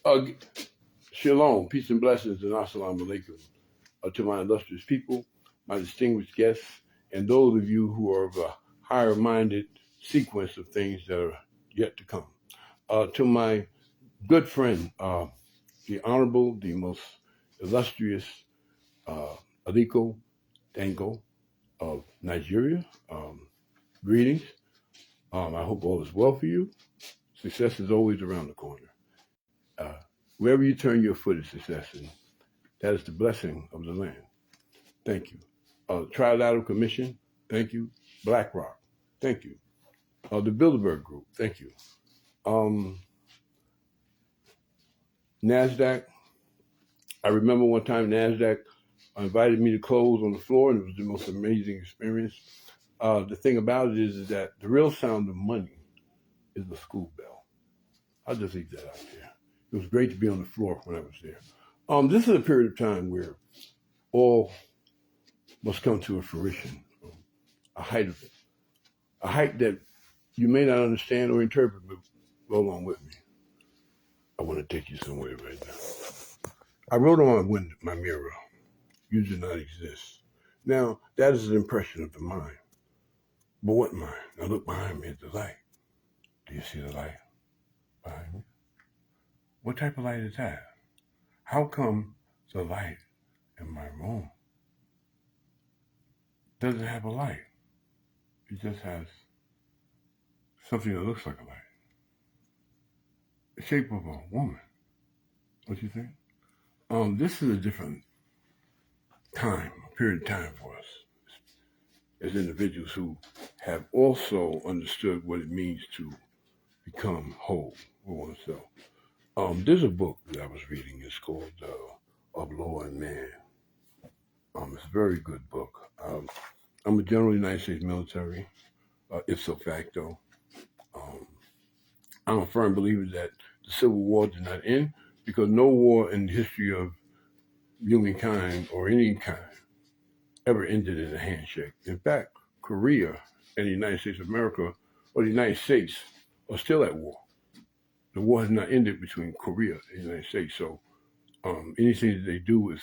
Uh, Shalom, peace and blessings, and assalamu alaikum to my illustrious people, my distinguished guests, and those of you who are of a higher-minded sequence of things that are yet to come. To my good friend, the Honorable, the most illustrious Aliko Dango of Nigeria, greetings. I hope all is well for you. Success is always around the corner. Wherever you turn your foot is success, and that is the blessing of the land. Thank you. Trilateral Commission, thank you. BlackRock, thank you. The Bilderberg Group, thank you. NASDAQ, I remember one time NASDAQ invited me to close on the floor, and it was the most amazing experience. The thing about it is that the real sound of money is the school bell. I'll just leave that out there. It was great to be on the floor when I was there. This is a period of time where all must come to a fruition, a height of it, a height that you may not understand or interpret, but go along with me. I want to take you somewhere right now. I wrote on my mirror, "You do not exist." Now, that is an impression of the mind. But what mind? Now look behind me at the light. Do you see the light behind me? What type of light is that? How come the light in my room doesn't have a light? It just has something that looks like a light. The shape of a woman. What you think? This is a different time, a period of time for us as individuals who have also understood what it means to become whole with oneself. There's a book that I was reading. It's called Of Law and Man. It's a very good book. I'm a general United States military, ipso facto. I'm a firm believer that the Civil War did not end because no war in the history of humankind or any kind ever ended in a handshake. In fact, Korea and the United States of America, or the United States, are still at war. The war has not ended between Korea and the United States. So anything that they do is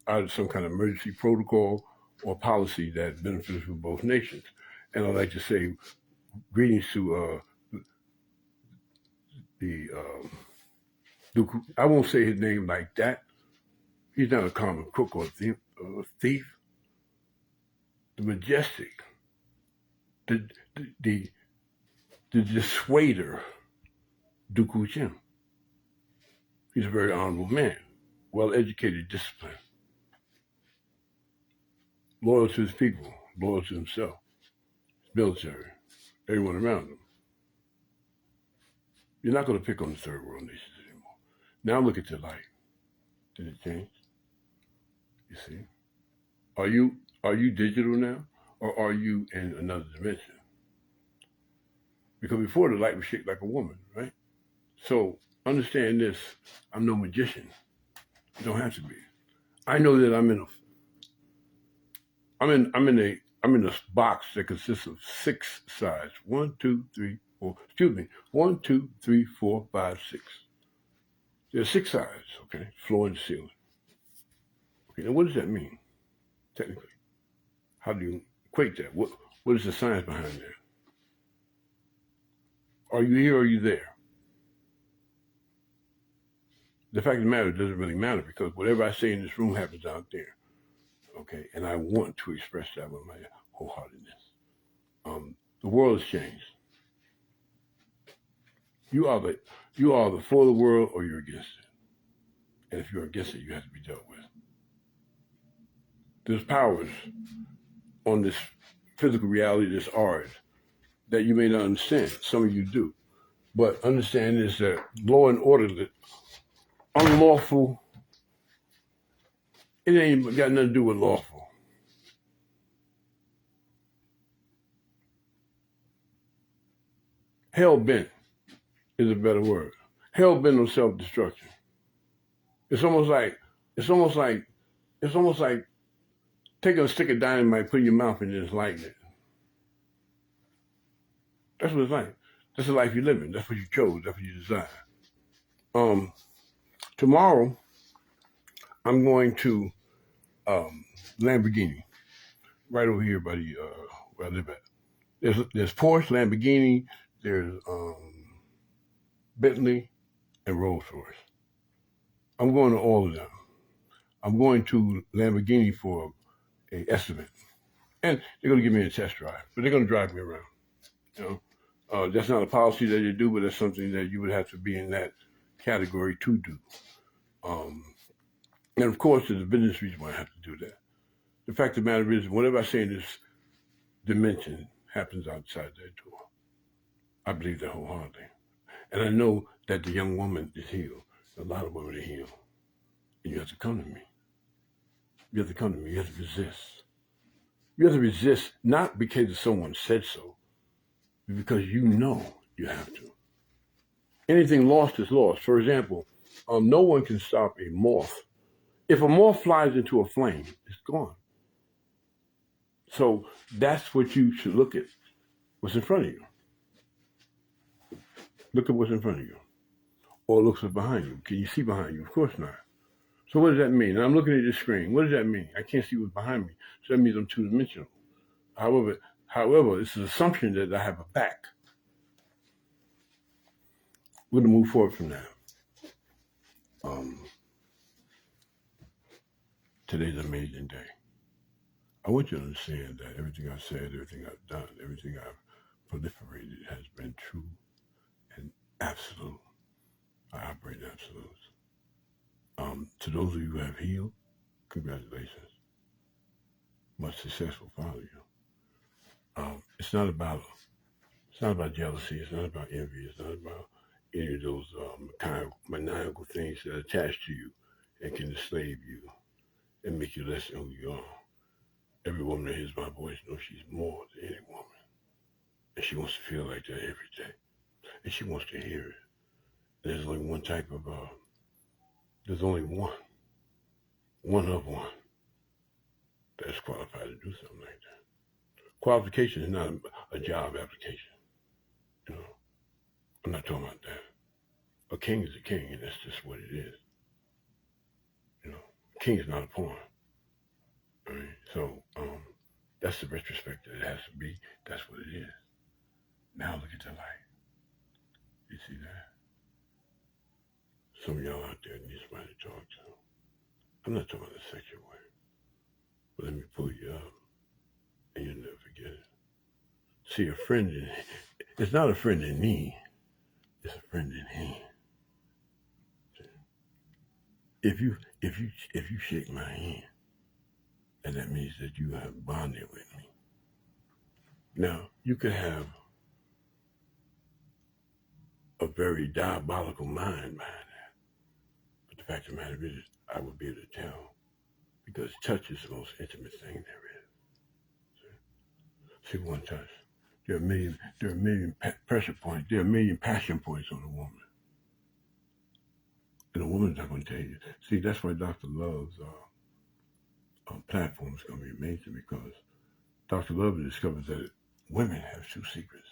either some kind of emergency protocol or policy that benefits for both nations. And I'd like to say greetings to I won't say his name like that. He's not a common crook or thief. The majestic, the dissuader, Dooku Jim. He's a very honorable man, well-educated, disciplined, loyal to his people, loyal to himself, his military, everyone around him. You're not going to pick on the third world nations anymore. Now look at your life. Did it change? You see? Are you digital now, or are you in another dimension? Because before the light was shaped like a woman, right? So understand this: I'm no magician. You don't have to be. I know that I'm in a box that consists of 6 sides. 1, 2, 3, 4. Excuse me. 1, 2, 3, 4, 5, 6. There are 6 sides. Okay, floor and ceiling. Okay, now what does that mean? Technically, how do you equate that? What is the science behind that? Are you here or are you there? The fact of the matter, it doesn't really matter because whatever I say in this room happens out there. Okay, and I want to express that with my wholeheartedness. The world has changed. You are for the world or you're against it. And if you're against it, you have to be dealt with. There's powers on this physical reality, this art, that you may not understand. Some of you do. But understand is that law and order, unlawful, it ain't got nothing to do with lawful. Hell-bent is a better word. Hell-bent on self-destruction. It's almost like taking a stick of dynamite, putting your mouth in it, and just lighting it. That's what it's like. That's the life you're living. That's what you chose. That's what you desire. tomorrow I'm going to Lamborghini, right over here by the where I live at. There's Porsche, Lamborghini, there's Bentley, and Rolls Royce. I'm going to all of them. I'm going to Lamborghini for an estimate, and they're going to give me a test drive, but they're going to drive me around. You know, that's not a policy that you do, but that's something that you would have to be in that category to do. And of course, there's a business reason why I have to do that. The fact of the matter is, whatever I say in this dimension happens outside that door. I believe that wholeheartedly. And I know that the young woman is healed. A lot of women are healed. And you have to come to me. You have to come to me. You have to resist. You have to resist not because someone said so, but because you know you have to. Anything lost is lost. For example, no one can stop a moth. If a moth flies into a flame, it's gone. So that's what you should look at. What's in front of you. Look at what's in front of you. Or look what's behind you. Can you see behind you? Of course not. So what does that mean? And I'm looking at the screen. What does that mean? I can't see what's behind me. So that means I'm two-dimensional. However, it's an assumption that I have a back. We're going to move forward from that. Today's an amazing day. I want you to understand that everything I've said, everything I've done, everything I've proliferated has been true and absolute. I operate in absolutes. To those of you who have healed, congratulations. Much success will follow you. It's not about jealousy. It's not about envy. It's not about any of those kind of maniacal things that attach to you and can enslave you and make you less than who you are. Every woman that hears my voice knows she's more than any woman. And she wants to feel like that every day. And she wants to hear it. There's only one type of, there's only one of one that's qualified to do something like that. Qualification is not a job application. You know, I'm not talking about that. A king is a king, and that's just what it is. You know, a king is not a pawn. All right? So that's the retrospect that it has to be. That's what it is. Now look at the light. You see that? Some of y'all out there need somebody to talk to. I'm not talking about the sexual way. But let me pull you up, and you'll never forget it. See, a friend it's not a friend in need. It's a friend in him. If you shake my hand, and that means that you have bonded with me. Now, you could have a very diabolical mind behind that. But the fact of the matter is, I would be able to tell, because touch is the most intimate thing there is. See, one touch. There are a million pressure points. There are a million passion points on a woman. And a woman's not going to tell you. See, that's why DR.LOVE's platform is going to be amazing, because DR.LOVE discovers that women have two secrets.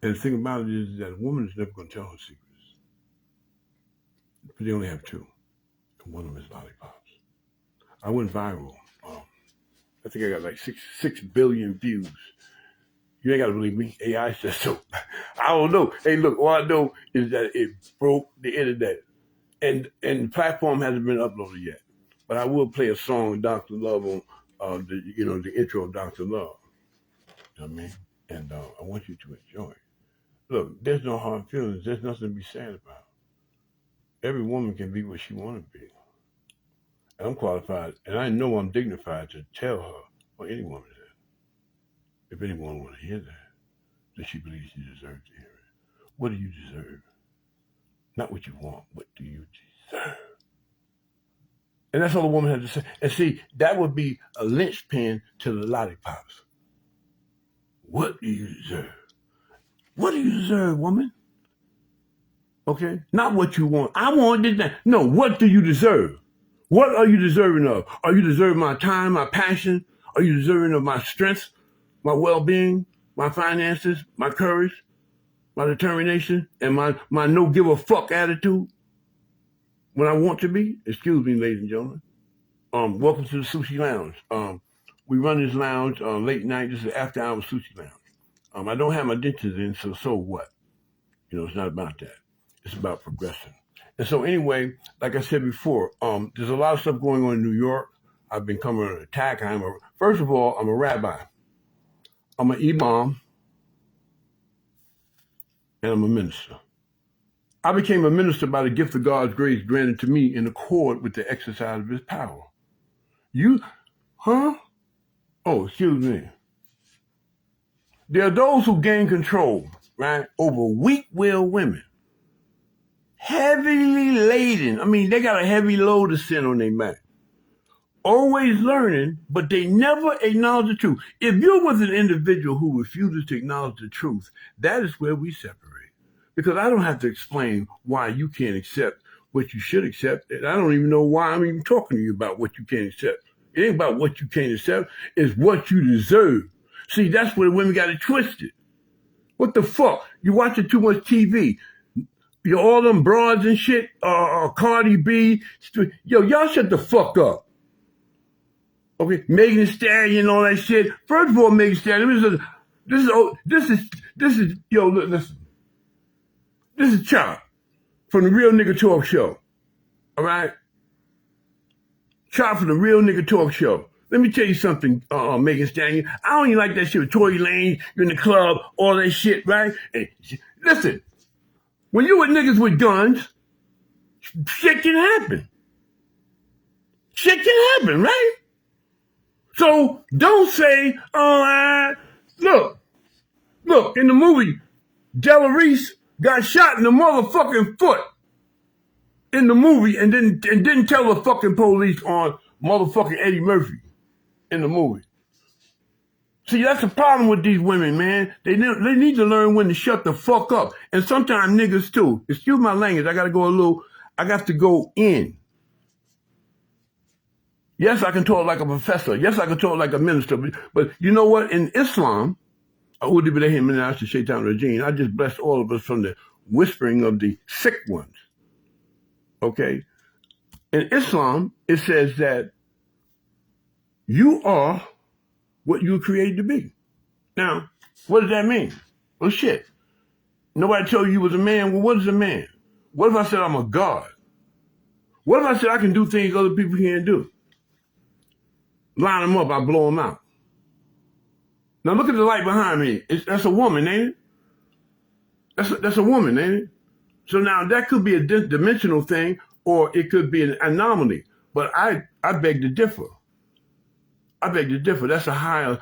And the thing about it is that a woman is never going to tell her secrets. But they only have two. And one of them is lollipops. I went viral. I think I got like 6 billion views. You ain't got to believe me. AI says so. I don't know. Hey, look, all I know is that it broke the internet. And the platform hasn't been uploaded yet. But I will play a song with DR.LOVE on the intro of DR.LOVE. You know what I mean? And I want you to enjoy it. Look, there's no hard feelings. There's nothing to be sad about. Every woman can be what she want to be. And I'm qualified, and I know I'm dignified to tell her, or any woman that, if anyone wants to hear that she believes she deserves to hear it. What do you deserve? Not what you want. What do you deserve? And that's all a woman has to say. And see, that would be a linchpin to the lollipops. What do you deserve? What do you deserve, woman? Okay? Not what you want. I want this. No, what do you deserve? What are you deserving of? Are you deserving my time, my passion? Are you deserving of my strength, my well-being, my finances, my courage, my determination, and my no-give-a-fuck attitude? when I want to be. Excuse me, ladies and gentlemen. Welcome to the Sushi Lounge. We run this lounge late night. This is after hours Sushi Lounge. I don't have my dentures in, so what? You know, it's not about that. It's about progression. And so anyway, like I said before, there's a lot of stuff going on in New York. I've been coming under attack. First of all, I'm a rabbi. I'm an imam, and I'm a minister. I became a minister by the gift of God's grace granted to me in accord with the exercise of his power. Oh, excuse me. There are those who gain control, right, over weak-willed women. Heavily laden. I mean, they got a heavy load to send on their back. Always learning, but they never acknowledge the truth. If you're with an individual who refuses to acknowledge the truth, that is where we separate. Because I don't have to explain why you can't accept what you should accept. And I don't even know why I'm even talking to you about what you can't accept. It ain't about what you can't accept. It's what you deserve. See, that's where women got it twisted. What the fuck? You watching too much TV. You all them broads and shit, Cardi B. Yo, y'all shut the fuck up. Okay, Megan Thee Stallion, all that shit. First of all, Megan Thee Stallion, this is, yo, listen. This is Chop from the Real Nigga Talk Show. All right? Chop from the Real Nigga Talk Show. Let me tell you something, Megan Thee Stallion. I don't even like that shit with Tory Lanez, you in the club, all that shit, right? And listen, when you with niggas with guns, shit can happen. Shit can happen, right? So don't say, look, in the movie, Della Reese got shot in the motherfucking foot in the movie and didn't tell the fucking police on motherfucking Eddie Murphy in the movie. See, that's the problem with these women, man. They need to learn when to shut the fuck up. And sometimes niggas too. Excuse my language. I got to go in. Yes, I can talk like a professor. Yes, I can talk like a minister. But you know what? In Islam, I just blessed all of us from the whispering of the sick ones. Okay? In Islam, it says that you are what you were created to be. Now, what does that mean? Well, shit. Nobody told you was a man. Well, what is a man? What if I said I'm a god? What if I said I can do things other people can't do? Line them up, I blow them out. Now look at the light behind me. That's a woman, ain't it? That's a woman, ain't it? So now that could be a dimensional thing, or it could be an anomaly. But I beg to differ. I beg to differ. That's a higher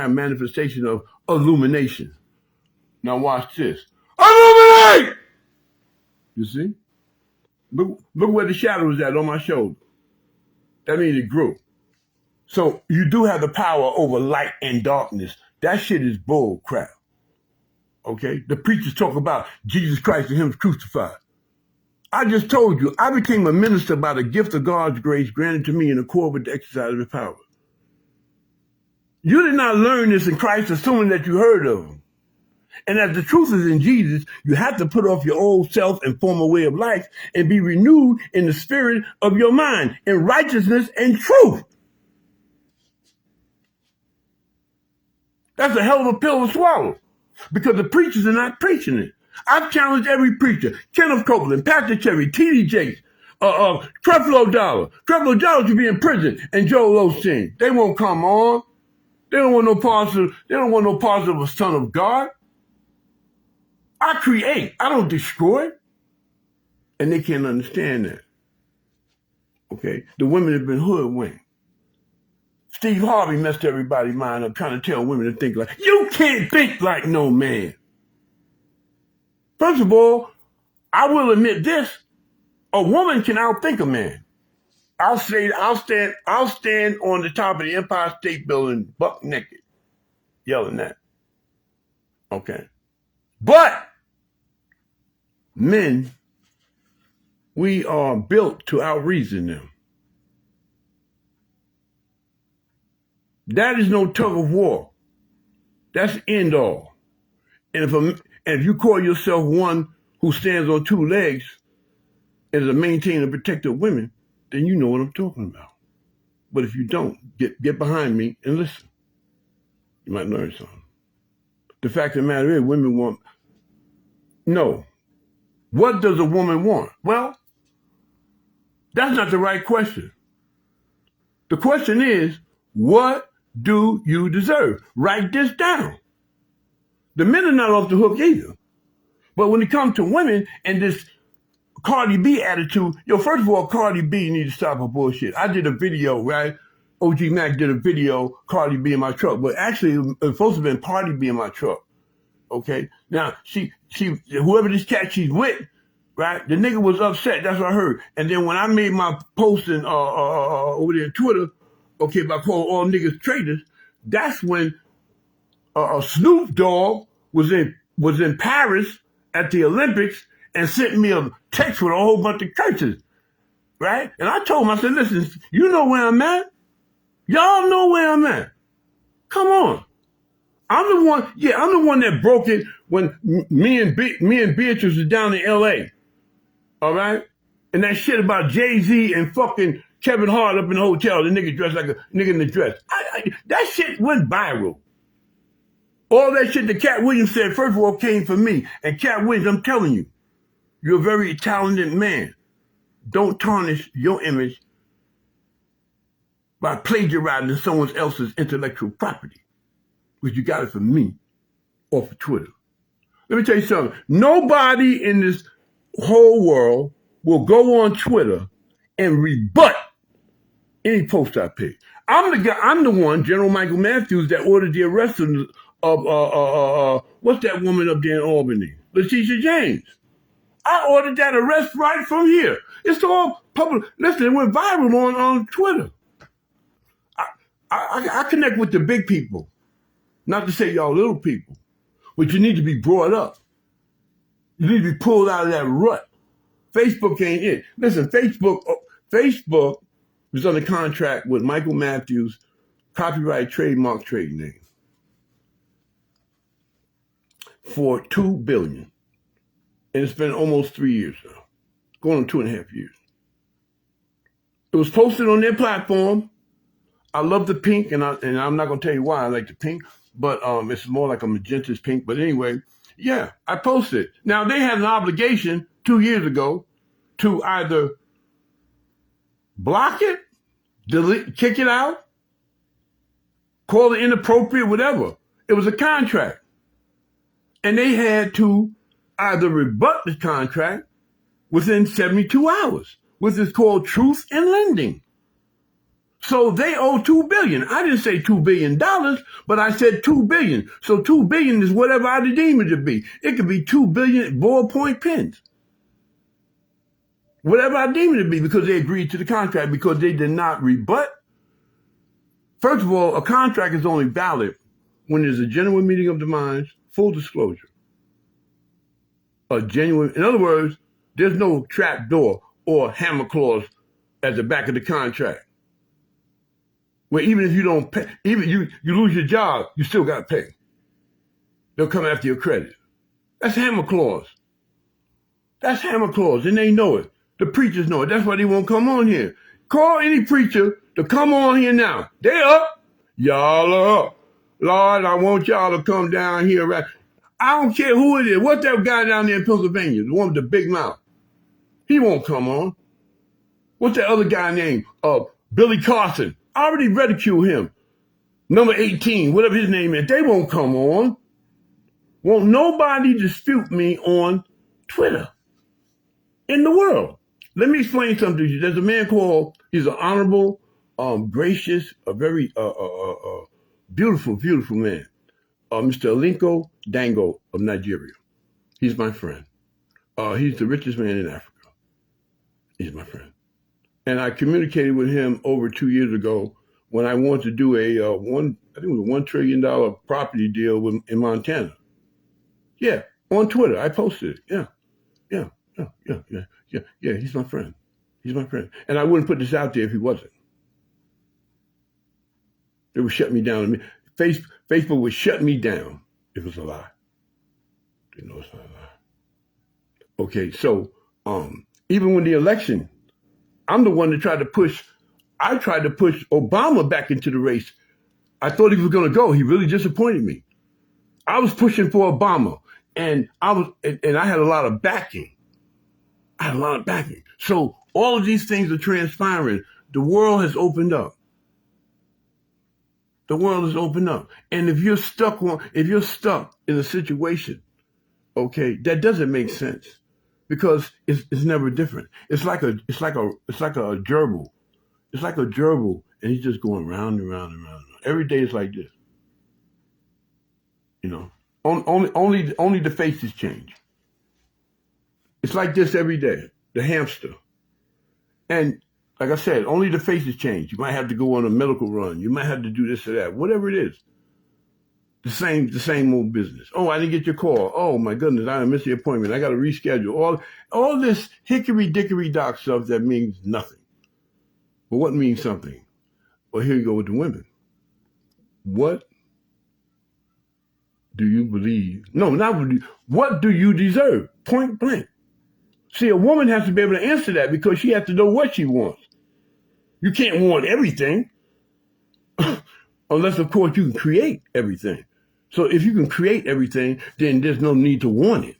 manifestation of illumination. Now watch this. Illuminate! You see? Look where the shadow is at on my shoulder. That means it grew. So you do have the power over light and darkness. That shit is bull crap. Okay? The preachers talk about Jesus Christ and him crucified. I just told you, I became a minister by the gift of God's grace granted to me in accord with the exercise of his power. You did not learn this in Christ assuming that you heard of him. And as the truth is in Jesus, you have to put off your old self and former way of life and be renewed in the spirit of your mind in righteousness and truth. That's a hell of a pill to swallow because the preachers are not preaching it. I've challenged every preacher, Kenneth Copeland, Pastor Cherry, T.D. Jakes, Creflo Dollar. Creflo Dollar should be in prison, and Joel Osteen. They won't come on. They don't want no parts of a son of God. I create. I don't destroy. And they can't understand that. Okay? The women have been hoodwinked. Steve Harvey messed everybody's mind up trying to tell women to think like, you can't think like no man. First of all, I will admit this. A woman can outthink a man. I'll stand on the top of the Empire State Building buck naked, yelling that. Okay. But men, we are built to outreason them. That is no tug of war. That's end all. And if you call yourself one who stands on two legs, as a maintainer and protector of women, then you know what I'm talking about. But if you don't, get behind me and listen. You might learn something. The fact of the matter is, women want, no. What does a woman want? Well, that's not the right question. The question is, what do you deserve? Write this down. The men are not off the hook either. But when it comes to women and this Cardi B attitude, first of all, Cardi B needs to stop her bullshit. I did a video, right? OG Mac did a video, Cardi B in my truck, but actually it was supposed to have been Party B in my truck. Okay? Now, she, whoever this cat she's with, right? The nigga was upset. That's what I heard. And then when I made my posting over there on Twitter, okay, about calling all niggas traitors, that's when Snoop Dogg was in Paris at the Olympics and sent me a text with a whole bunch of curses, right? And I told him, I said, listen, you know where I'm at? Y'all know where I'm at. Come on. I'm the one that broke it when me and Beatrice was down in L.A., all right? And that shit about Jay-Z and fucking Kevin Hart up in the hotel, the nigga dressed like a nigga in the dress. That shit went viral. All that shit that Cat Williams said, first of all, came from me. And Cat Williams, I'm telling you, you're a very talented man. Don't tarnish your image by plagiarizing someone else's intellectual property, which you got it from me off of Twitter. Let me tell you something. Nobody in this whole world will go on Twitter and rebut any post I pick. I'm the one, General Michael Matthews, that ordered the arrest of what's that woman up there in Albany? Letitia James. I ordered that arrest right from here. It's all public. Listen, it went viral on Twitter. I connect with the big people. Not to say y'all little people, but you need to be brought up. You need to be pulled out of that rut. Facebook ain't it. Listen, Facebook was under contract with Michael Matthews, copyright, trademark, trade name, for $2 billion. And it's been almost 3 years now, going on 2.5 years. It was posted on their platform. I love the pink, and I'm not going to tell you why I like the pink, but it's more like a magenta's pink. But anyway, yeah, I posted. Now, they had an obligation 2 years ago to either block it, delete, kick it out, call it inappropriate, whatever. It was a contract. And they had to either rebut the contract within 72 hours, which is called truth in lending. So they owe $2 billion. I didn't say $2 billion, but I said $2 billion. So $2 billion is whatever I deem it to be. It could be 2 billion ballpoint pens. Whatever I deem it to be, because they agreed to the contract, because they did not rebut. First of all, a contract is only valid when there's a genuine meeting of the minds, full disclosure. In other words, there's no trap door or hammer clause at the back of the contract. Where even if you don't pay, even you lose your job, you still got to pay. They'll come after your credit. That's hammer clause. That's hammer clause, and they know it. The preachers know it. That's why they won't come on here. Call any preacher to come on here now. They up. Y'all are up. Lord, I want y'all to come down here. Right? I don't care who it is. What's that guy down there in Pennsylvania? The one with the big mouth. He won't come on. What's that other guy named? Billy Carson. I already ridiculed him. Number 18, whatever his name is. They won't come on. Won't nobody dispute me on Twitter in the world. Let me explain something to you. There's a man called, he's an honorable, gracious, a very beautiful, beautiful man. Mr. Aliko Dango of Nigeria. He's my friend. He's the richest man in Africa. He's my friend. And I communicated with him over 2 years ago when I wanted to do a $1 trillion property deal in Montana. Yeah, on Twitter. I posted it. Yeah. He's my friend. He's my friend. And I wouldn't put this out there if he wasn't. They would shut me down. Facebook would shut me down if it was a lie. They know it's not a lie. Okay, so Even with the election, I'm the one that tried to push Obama back into the race. I thought he was going to go. He really disappointed me. I was pushing for Obama, and I had a lot of backing. So all of these things are transpiring. The world has opened up. And if you're stuck in a situation, okay, that doesn't make sense, because it's never different. It's like a gerbil. It's like a gerbil, and he's just going round and round and round. Every day is like this. Only the faces change. It's like this every day. The hamster. And like I said, only the faces change. You might have to go on a medical run. You might have to do this or that. Whatever it is. The same old business. Oh, I didn't get your call. Oh my goodness, I missed the appointment. I got to reschedule. All this hickory dickory dock stuff that means nothing. But what means something? Well, here you go with the women. What do you believe? No, not what do you, what do you deserve? Point blank. See, a woman has to be able to answer that, because she has to know what she wants. You can't want everything. Unless, of course, you can create everything. So if you can create everything, then there's no need to want it.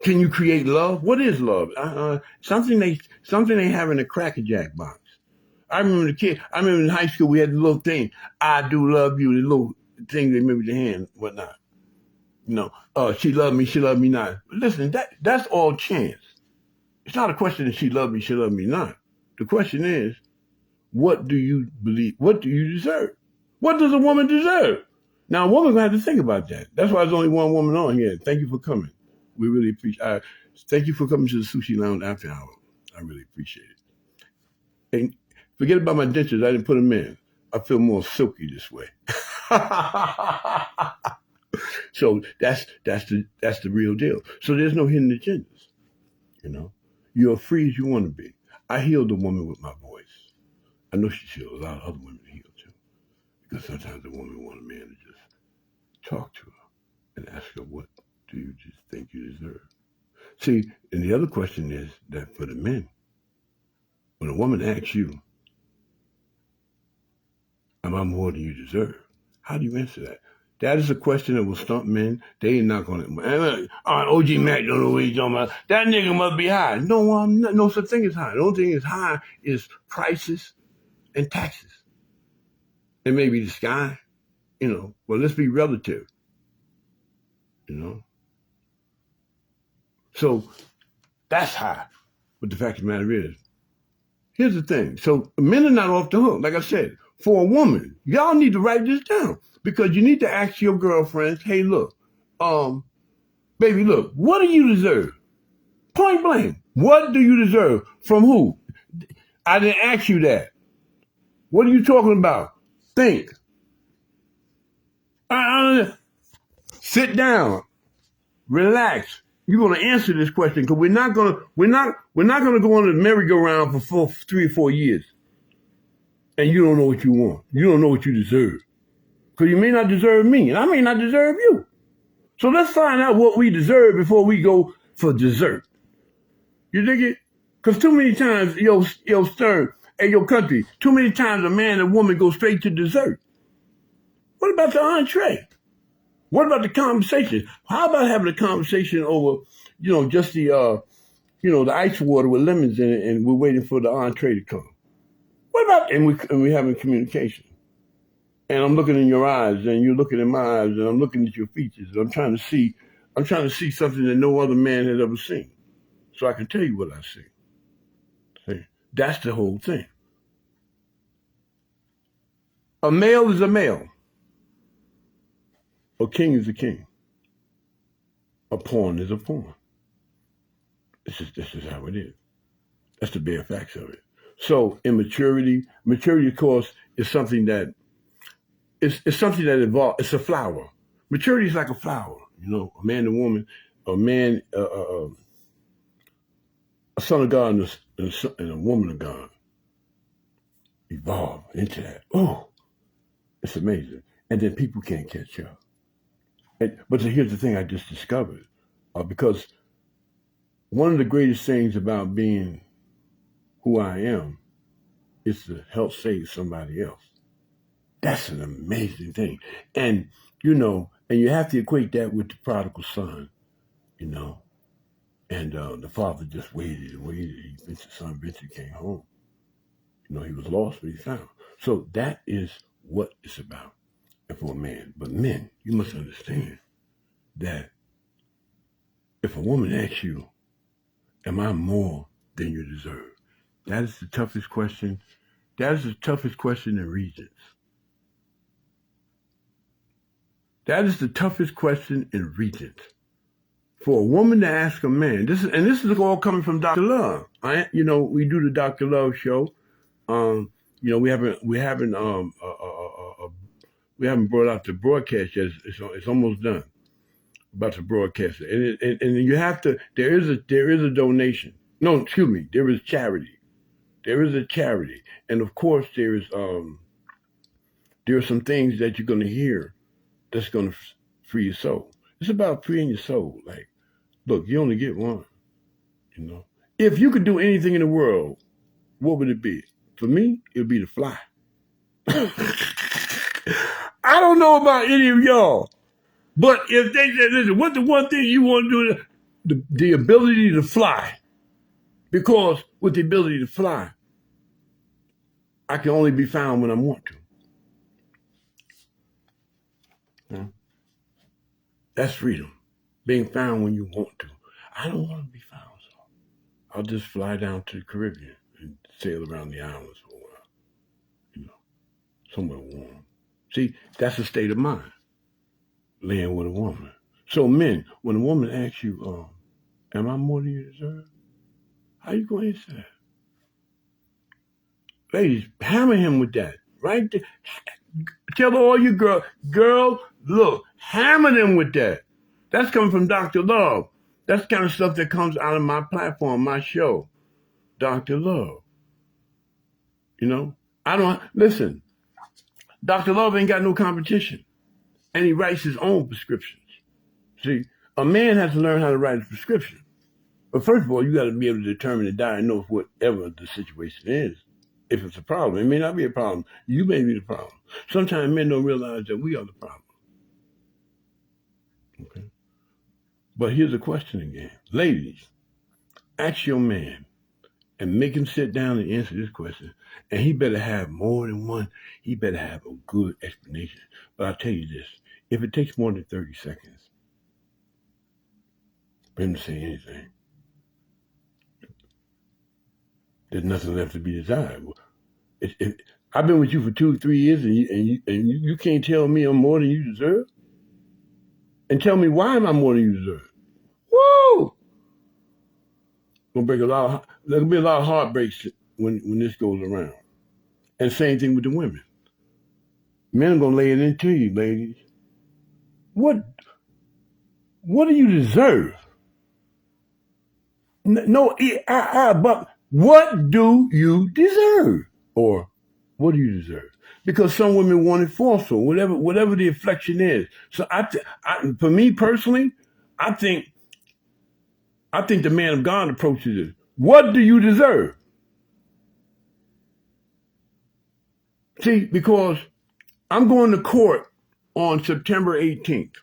Can you create love? What is love? Something they have in a Cracker Jack box. I remember in high school, we had the little thing, I do love you, the little thing they made with your hand, whatnot. She loved me not. But listen, that's all chance. It's not a question that she loved me not. The question is, what do you believe? What do you deserve? What does a woman deserve? Now, a woman's going to have to think about that. That's why there's only one woman on here. Thank you for coming. We really appreciate it. Thank you for coming to the Sushi Lounge after hour. I really appreciate it. And forget about my dentures. I didn't put them in. I feel more silky this way. So that's the real deal. So there's no hidden agendas. You're free as you want to be. I healed a woman with my voice. I know she healed a lot of other women to heal too. Because sometimes a woman wants a man to just talk to her and ask her, what do you just think you deserve? See, and the other question is that for the men, when a woman asks you, am I more than you deserve? How do you answer that? That is a question that will stump men. They ain't not going to. OG Mac don't know what he's talking about. That nigga must be high. No, no such thing as high. The only thing is high is prices and taxes. And maybe the sky, well, let's be relative, So that's high. But the fact of the matter is, here's the thing. So men are not off the hook. Like I said, for a woman, y'all need to write this down, because you need to ask your girlfriends, hey, look, baby, look, what do you deserve? Point blank. What do you deserve? From who? I didn't ask you that. What are you talking about? Think. Sit down. Relax. You're going to answer this question, because we're not going to go on the merry-go-round for 3 or 4 years. And you don't know what you want. You don't know what you deserve. Because you may not deserve me, and I may not deserve you. So let's find out what we deserve before we go for dessert. You dig it? Because too many times, Stern, hey, country, too many times a man and woman go straight to dessert. What about the entree? What about the conversation? How about having a conversation over, just the, the ice water with lemons in it, and we're waiting for the entree to come? What about, and we're having communication. And I'm looking in your eyes, and you're looking in my eyes, and I'm looking at your features. I'm trying to see something that no other man has ever seen, so I can tell you what I see. See, that's the whole thing. A male is a male. A king is a king. A pawn is a pawn. This is how it is. That's the bare facts of it. So immaturity, of course, is something that it's something that evolves. It's a flower. Maturity is like a flower. A man and woman, a man, a son of God and a woman of God evolve into that. Oh, it's amazing. And then people can't catch up. But here's the thing I just discovered, because one of the greatest things about being who I am is to help save somebody else. That's an amazing thing. And, and you have to equate that with the prodigal son, you know. And the father just waited and waited. The son eventually came home. He was lost, but he found. So that is what it's about. And for a man. But men, you must understand that if a woman asks you, am I more than you deserve? That is the toughest question. That is the toughest question in Regents. That is the toughest question in Regents. For a woman to ask a man, this is all coming from Dr. Love. We do the Dr. Love show. We haven't brought out the broadcast yet. It's almost done. About to broadcast it, and you have to. There is a donation. No, excuse me. There is charity. There is a charity, and of course there are some things that you're going to hear that's going to free your soul. It's about freeing your soul. Like, look, you only get one. If you could do anything in the world, what would it be? For me, it would be to fly. I don't know about any of y'all. But if they said, listen, what's the one thing you want to do? The ability to fly. Because with the ability to fly, I can only be found when I want to. That's freedom. Being found when you want to. I don't want to be found, so I'll just fly down to the Caribbean and sail around the islands for a while. Somewhere warm. See, that's a state of mind. Laying with a woman. So men, when a woman asks you, am I more than you deserve? How you going to answer that? Ladies, hammer him with that. Right there. Tell all you girl, look, hammer them with that. That's coming from Dr. Love. That's the kind of stuff that comes out of my platform, my show. Dr. Love. Listen, Dr. Love ain't got no competition. And he writes his own prescriptions. See, a man has to learn how to write a prescription. But first of all, you got to be able to determine and diagnose whatever the situation is. If it's a problem, it may not be a problem. You may be the problem. Sometimes men don't realize that we are the problem. Okay. But here's a question again. Ladies, ask your man and make him sit down and answer this question. And he better have more than one. He better have a good explanation. But I'll tell you this. If it takes more than 30 seconds for him to say anything, there's nothing left to be desired. I've been with you for 2-3 years, and you can't tell me I'm more than you deserve? And tell me why am I more than you deserve? Woo! There'll be a lot of heartbreaks when this goes around. And same thing with the women. Men are gonna lay it into you, ladies. What do you deserve? No, but what do you deserve? Or what do you deserve? Because some women want it forceful, whatever the affliction is. So for me personally, I think the man of God approaches it. What do you deserve? See, because I'm going to court on September 18th.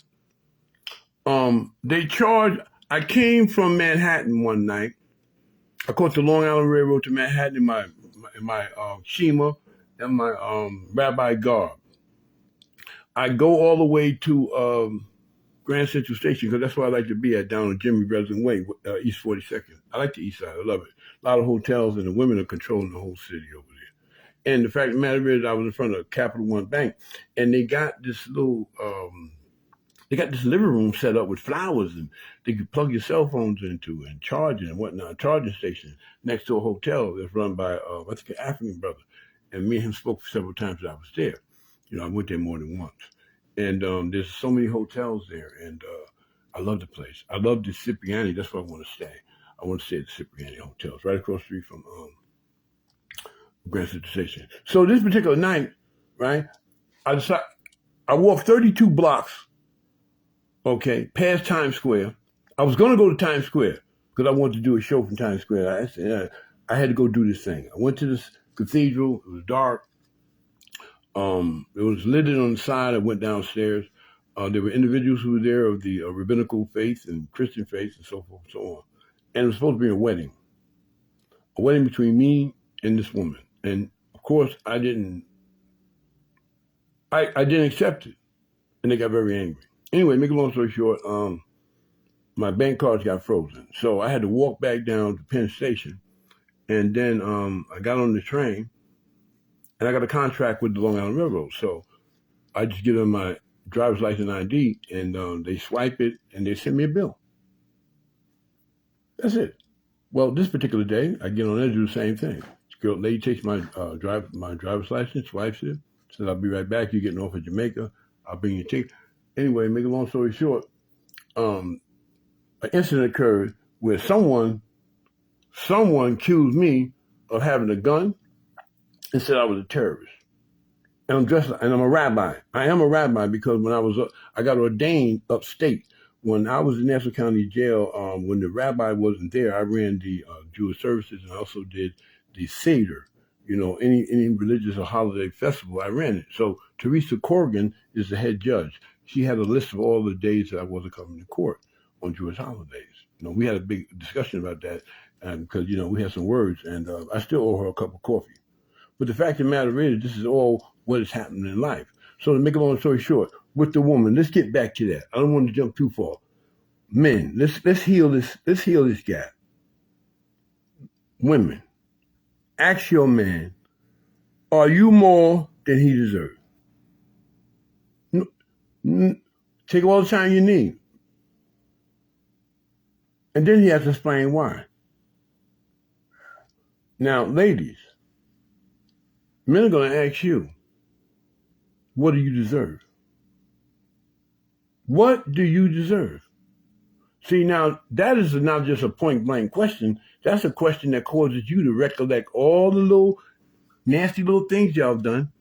I came from Manhattan one night. I caught the Long Island Railroad to Manhattan in my Shima and my rabbi garb. I go all the way to Grand Central Station because that's where I like to be at, down on Jimmy Breslin Way, East 42nd. I like the East Side. I love it. A lot of hotels, and the women are controlling the whole city over there. And the fact of the matter is, I was in front of Capital One Bank, and they got this little living room set up with flowers, and they could plug your cell phones into and charge it and whatnot. Charging station next to a hotel that's run by I think an African brother, and me and him spoke several times that I was there. I went there more than once, and there's so many hotels there, and I love the place. I love the Cipriani. That's where I want to stay. I want to stay at the Cipriani Hotel. It's right across the street from Grand Central Station. So this particular night, right, I walked 32 blocks, okay, past Times Square. I was going to go to Times Square, because I wanted to do a show from Times Square. I said, I had to go do this thing. I went to this cathedral. It was dark. It was lit on the side. I went downstairs. There were individuals who were there of the rabbinical faith and Christian faith and so forth and so on. And it was supposed to be a wedding between me and this woman. And of course, I didn't accept it. And they got very angry. Anyway, make a long story short, my bank cards got frozen. So I had to walk back down to Penn Station. And then I got on the train, and I got a contract with the Long Island Railroad. So I just give them my driver's license and ID, and they swipe it, and they send me a bill. That's it. Well, this particular day, I get on there and do the same thing. This lady takes my driver's license, swipes it, says, I'll be right back. You're getting off at Jamaica. I'll bring you a ticket. Anyway, make a long story short, an incident occurred where someone accused me of having a gun and said I was a terrorist. And I'm a rabbi. I am a rabbi because when I got ordained upstate. When I was in Nassau County Jail, when the rabbi wasn't there, I ran the Jewish services, and I also did the Seder. You know, any religious or holiday festival, I ran it. So Teresa Corrigan is the head judge. She had a list of all the days that I wasn't coming to court on Jewish holidays. You know, we had a big discussion about that because, you know, we had some words, and I still owe her a cup of coffee. But the fact of the matter is, this is all what is happening in life. So to make a long story short, with the woman, let's get back to that. I don't want to jump too far. Men, let's heal this gap. Women, ask your man, are you more than he deserves? Take all the time you need. And then he has to explain why. Now, ladies, men are going to ask you, what do you deserve? What do you deserve? See, now, that is not just a point-blank question. That's a question that causes you to recollect all the little nasty little things y'all have done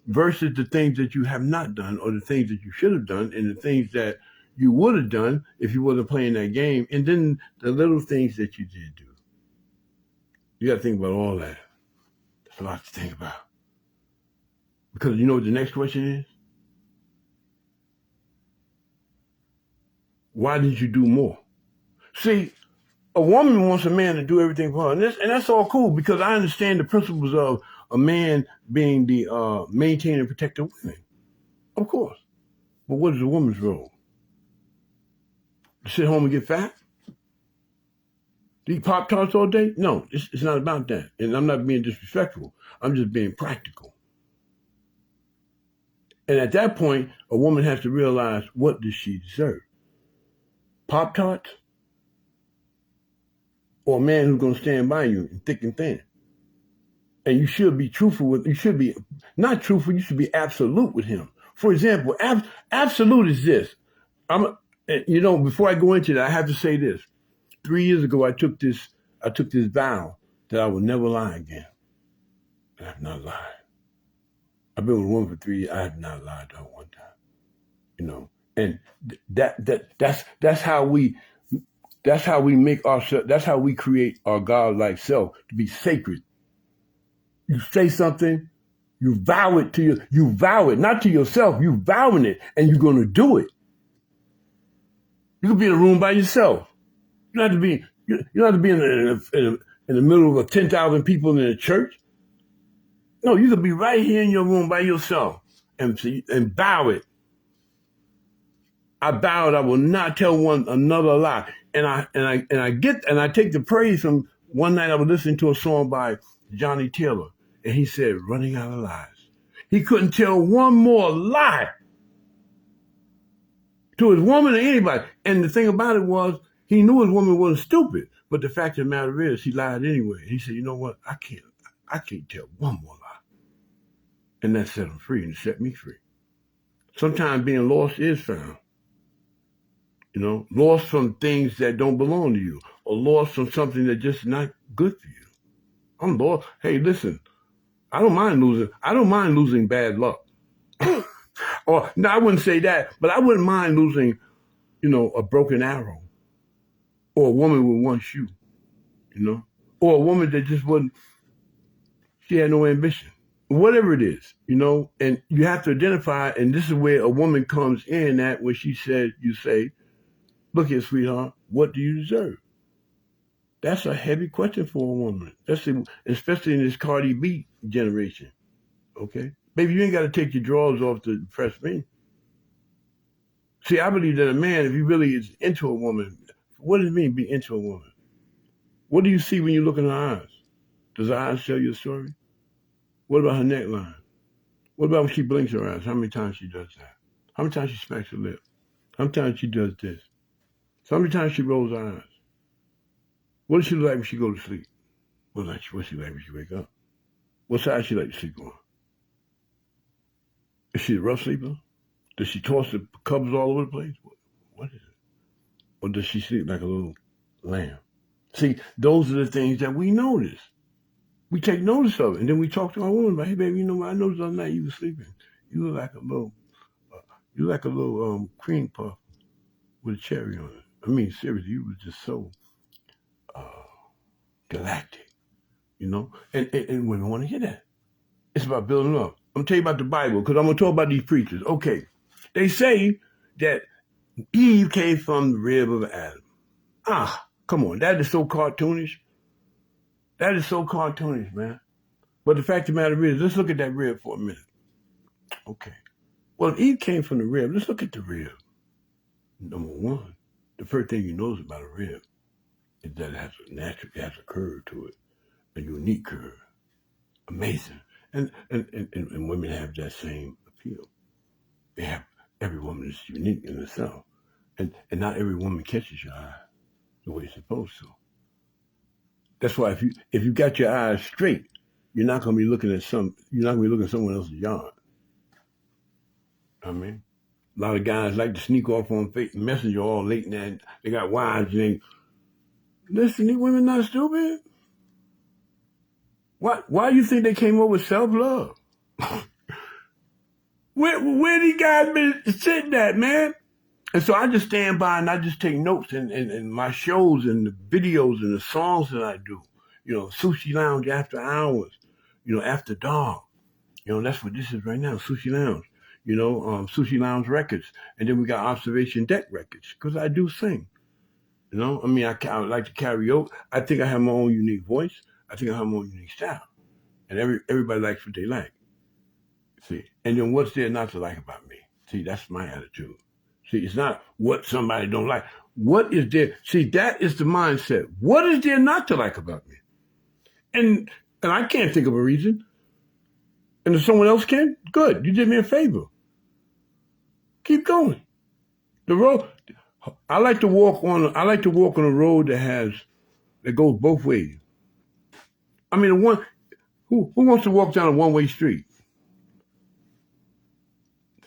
versus the things that you have not done, or the things that you should have done, and the things that you would have done if you wasn't playing that game, and then the little things that you did do. You got to think about all that. There's a lot to think about. Because you know what the next question is? Why didn't you do more? See, a woman wants a man to do everything for her, and that's all cool, because I understand the principles of a man being the maintain and protect the women. Of course. But what is a woman's role? To sit home and get fat? To eat Pop-Tarts all day? No, it's not about that. And I'm not being disrespectful. I'm just being practical. And at that point, a woman has to realize, what does she deserve? Pop-Tarts? Or a man who's going to stand by you in thick and thin? And you should be truthful with, you should be, not truthful, you should be absolute with him. For example, absolute is this. Before I go into that, I have to say this. 3 years ago, I took this vow that I would never lie again. And I have not lied. I've been with a woman for 3 years. I have not lied to her one time. You know, and that's how we make ourselves. That's how we create our God-like self to be sacred. You say something, you vow it not to yourself. You vowing it, and you're going to do it. You could be in a room by yourself. You don't have to be. You don't have to be in the middle of 10,000 people in a church. No, you could be right here in your room by yourself and vow it. I vowed I will not tell one another lie. And I take the praise from one night I was listening to a song by Johnny Taylor, and he said, running out of lies. He couldn't tell one more lie to his woman or anybody. And the thing about it was, he knew his woman wasn't stupid, but the fact of the matter is, he lied anyway. He said, you know what? I can't tell one more lie. And that set him free and set me free. Sometimes being lost is found. You know, lost from things that don't belong to you, or lost from something that's just not good for you. I'm lost. Hey, listen, I don't mind losing bad luck. Or, no, I wouldn't say that, but I wouldn't mind losing, a broken arrow. or a woman with one shoe, or a woman that just wasn't, she had no ambition, whatever it is, and you have to identify, and this is where a woman comes in at when she says, you say, look here, sweetheart, what do you deserve? That's a heavy question for a woman, especially in this Cardi B generation, okay? Baby, you ain't got to take your drawers off to impress me. See, I believe that a man, if he really is into a woman, what does it mean be into a woman? What do you see when you look in her eyes? Does her eyes tell you a story? What about her neckline? What about when she blinks her eyes? How many times she does that? How many times she smacks her lip? How many times she does this? So how many times she rolls her eyes? What does she look like when she goes to sleep? What's she like when she wake up? What side she like to sleep on? Is she a rough sleeper? Does she toss the covers all over the place? What is it? Or does she sleep like a little lamb? See, those are the things that we notice. We take notice of it, and then we talk to our woman about, hey, baby, you know what? I noticed the other night you were sleeping. You look like a little cream puff with a cherry on it. I mean, seriously, you were just so galactic, And women want to hear that. It's about building up. I'm going to tell you about the Bible, because I'm going to talk about these preachers. Okay, they say that Eve came from the rib of Adam. Come on, that is so cartoonish. That is so cartoonish, man. But the fact of the matter is, let's look at that rib for a minute. Okay. Well, if Eve came from the rib, let's look at the rib. Number one, the first thing you notice about a rib is that it has a curve to it, a unique curve. Amazing. And women have that same appeal. Every woman is unique in herself. And not every woman catches your eye the way it's supposed to. That's why if you got your eyes straight, you're not gonna be looking at someone else's yard. I mean, a lot of guys like to sneak off on Messenger all late night. They got wives and listen, these women not stupid. Why do you think they came up with self-love? Where these guys been sitting at, man? And so I just stand by and I just take notes in my shows and the videos and the songs that I do. Sushi Lounge after hours, after dark. That's what this is right now, Sushi Lounge. Sushi Lounge Records. And then we got Observation Deck Records, because I do sing. I like to karaoke. I think I have my own unique voice. I think I have my own unique style. And everybody likes what they like. See, and then what's there not to like about me? See, that's my attitude. See, it's not what somebody don't like. What is there? See, that is the mindset. What is there not to like about me? And I can't think of a reason. And if someone else can, good. You did me a favor. Keep going. The road. I like to walk on a road that goes both ways. I mean, who wants to walk down a one-way street?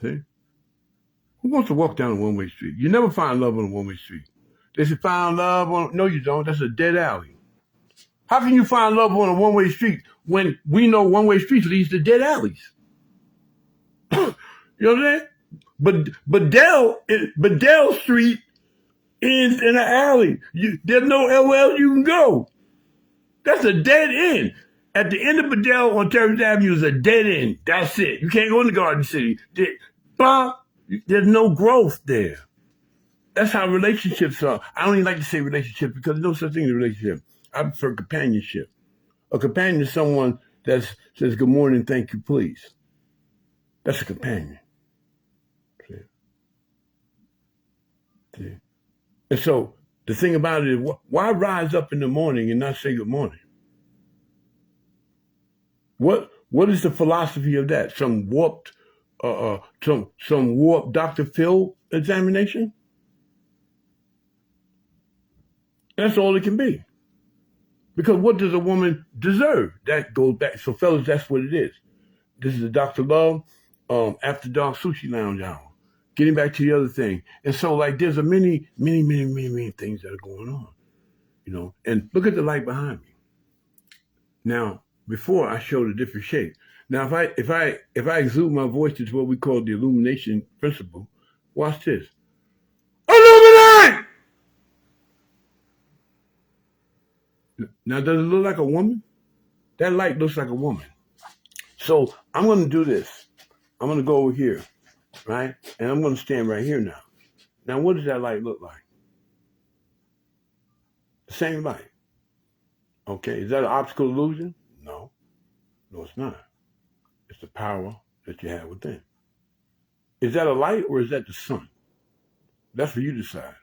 See? Who wants to walk down a one-way street? You never find love on a one-way street. They say find love on, no you don't. That's a dead alley. How can you find love on a one-way street when we know one-way streets leads to dead alleys? You know what I'm saying? But Dell Street ends in an alley. There's no LL you can go. That's a dead end. At the end of Bedell on Terrace Avenue is a dead end. That's it. You can't go in the Garden City. There's no growth there. That's how relationships are. I don't even like to say relationships because there's no such thing as a relationship. I prefer companionship. A companion is someone that says good morning, thank you, please. That's a companion. See? And so the thing about it is, why rise up in the morning and not say good morning? What is the philosophy of that? Some warped Dr. Phil examination? That's all it can be. Because what does a woman deserve? That goes back. So fellas, that's what it is. This is the Dr. Love After Dark Sushi Lounge Hour. Getting back to the other thing. And so there's many things that are going on. And look at the light behind me. Now, before I showed a different shape. Now, if I exude my voice to what we call the illumination principle, watch this. Illuminate! Now, does it look like a woman? That light looks like a woman. So I'm going to do this. I'm going to go over here, right? And I'm going to stand right here now. Now, what does that light look like? The same light. Okay, is that an optical illusion? No. No, it's not. It's the power that you have within. Is that a light or is that the sun? That's for you to decide.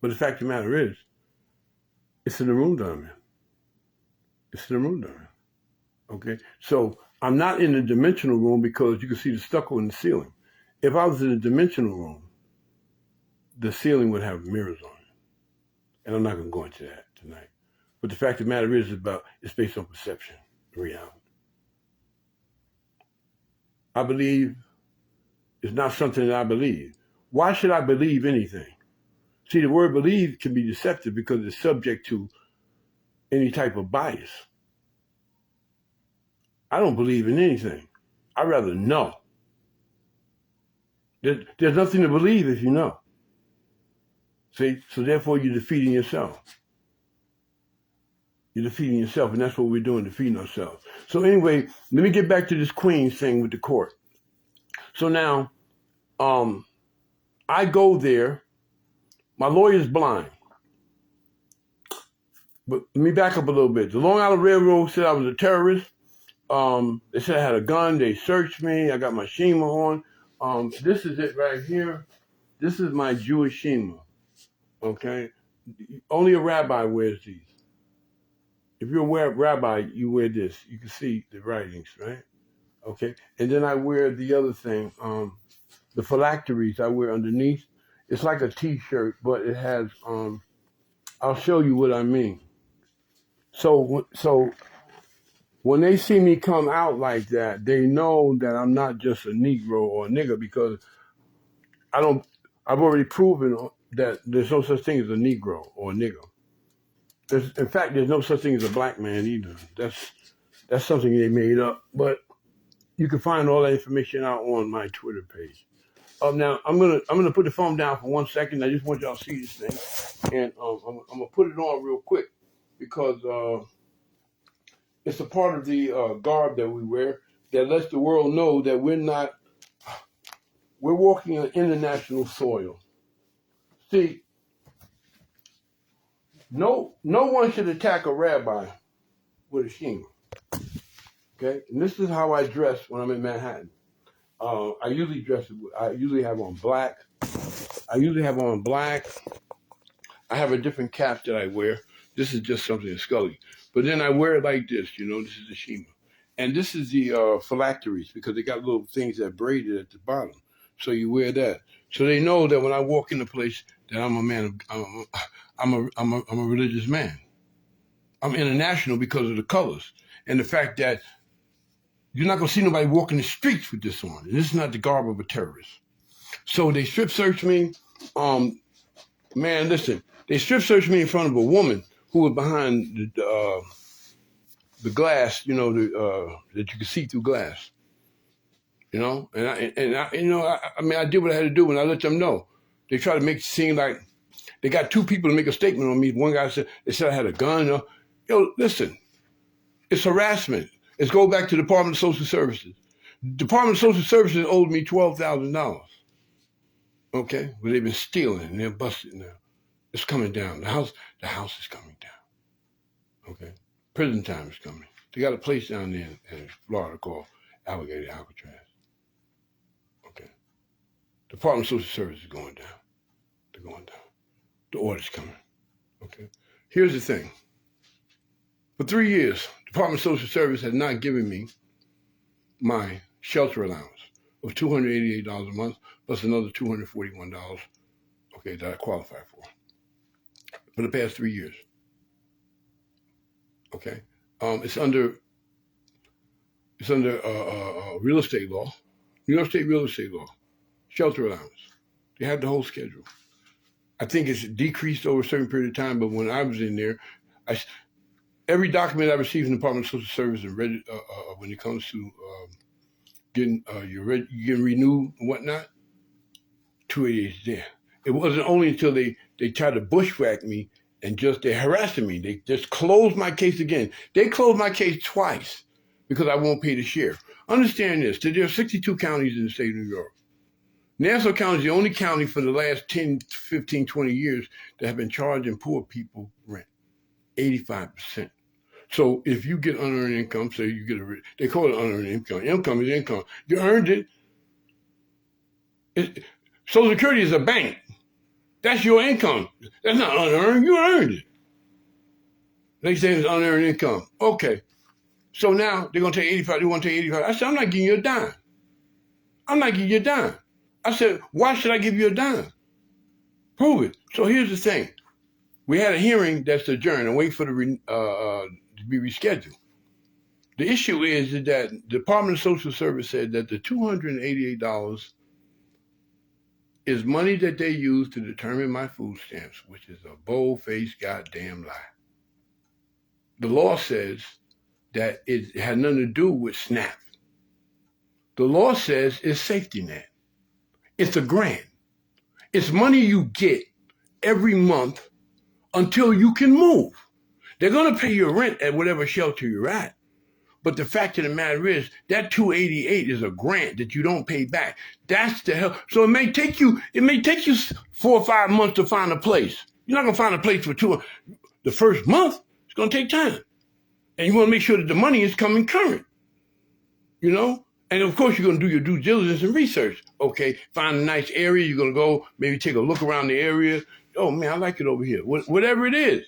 But the fact of the matter is, it's in the room that I'm in. It's in the room that I'm in. Okay? So I'm not in the dimensional room because you can see the stucco in the ceiling. If I was in the dimensional room, the ceiling would have mirrors on it. And I'm not going to go into that tonight. But the fact of the matter is it's based on perception, reality. I believe it's not something that I believe. Why should I believe anything? See, the word believe can be deceptive because it's subject to any type of bias. I don't believe in anything. I'd rather know. There's nothing to believe if you know. See? So therefore you're defeating yourself. You're defeating yourself, and that's what we're doing, defeating ourselves. So anyway, let me get back to this Queens thing with the court. So now, I go there. My lawyer's blind. But let me back up a little bit. The Long Island Railroad said I was a terrorist. They said I had a gun. They searched me. I got my Shima on. This is it right here. This is my Jewish Shima. Okay? Only a rabbi wears these. If you're a rabbi, you wear this. You can see the writings, right? Okay? And then I wear the other thing, the phylacteries I wear underneath. It's like a T-shirt, but it has, I'll show you what I mean. So when they see me come out like that, they know that I'm not just a Negro or a nigger because I've already proven that there's no such thing as a Negro or a nigger. In fact, there's no such thing as a black man either. That's something they made up. But you can find all that information out on my Twitter page. Now I'm gonna put the phone down for 1 second. I just want y'all to see this thing, and I'm gonna put it on real quick because it's a part of the garb that we wear that lets the world know that we're walking on international soil. See, no one should attack a rabbi with a shima. Okay, and this is how I dress when I'm in Manhattan. I usually have on black. I have a different cap that I wear. This is just something Scully. But then I wear it like this, this is the Shima. And this is the phylacteries because they got little things that braided at the bottom. So you wear that. So they know that when I walk in a place that I'm a man of, I'm a religious man. I'm international because of the colors. And the fact that you're not going to see nobody walking the streets with this on. This is not the garb of a terrorist. So they strip searched me. Man, listen, they strip searched me in front of a woman who was behind the glass, that you could see through glass. And I did what I had to do, and I let them know. They try to make it seem like they got two people to make a statement on me. One guy said I had a gun. Listen, it's harassment. Let's go back to the Department of Social Services. Department of Social Services owed me $12,000. Okay, but they've been stealing and they're busted now. It's coming down. The house is coming down. Okay, prison time is coming. They got a place down there in Florida called Alligator Alcatraz. Okay, Department of Social Services is going down. They're going down. The order's coming. Okay, here's the thing. For 3 years, Department of Social Service has not given me my shelter allowance of $288 a month plus another $241, okay, that I qualify for the past 3 years. Okay, it's under real estate law, New York State real estate law, shelter allowance. They have the whole schedule. I think it's decreased over a certain period of time, but when I was in there, every document I received from the Department of Social Service and read when it comes to getting renewed and whatnot, 288 is there. It wasn't only until they tried to bushwhack me and they're harassing me. They just closed my case again. They closed my case twice because I won't pay the sheriff. Understand this, that there are 62 counties in the state of New York. Nassau County is the only county for the last 10, 15, 20 years that have been charging poor people rent, 85%. So if you get unearned income, say you get they call it unearned income. Income is income. You earned it. Social Security is a bank. That's your income. That's not unearned. You earned it. They say it's unearned income. Okay. So now they're going to take 85. They want to take 85. I said, I'm not giving you a dime. I'm not giving you a dime. I said, why should I give you a dime? Prove it. So here's the thing. We had a hearing that's adjourned and wait for the to be rescheduled. The issue is that the Department of Social Service said that the $288 is money that they use to determine my food stamps, which is a bold-faced goddamn lie. The law says that it had nothing to do with SNAP. The law says it's safety net. It's a grant. It's money you get every month until you can move. They're going to pay your rent at whatever shelter you're at. But the fact of the matter is that $288 is a grant that you don't pay back. That's the hell. So it may take you 4 or 5 months to find a place. You're not going to find a place for the first month. It's going to take time. And you want to make sure that the money is coming current. You know? And of course, you're going to do your due diligence and research. Okay, find a nice area. You're going to go maybe take a look around the area. Oh, man, I like it over here. Whatever it is,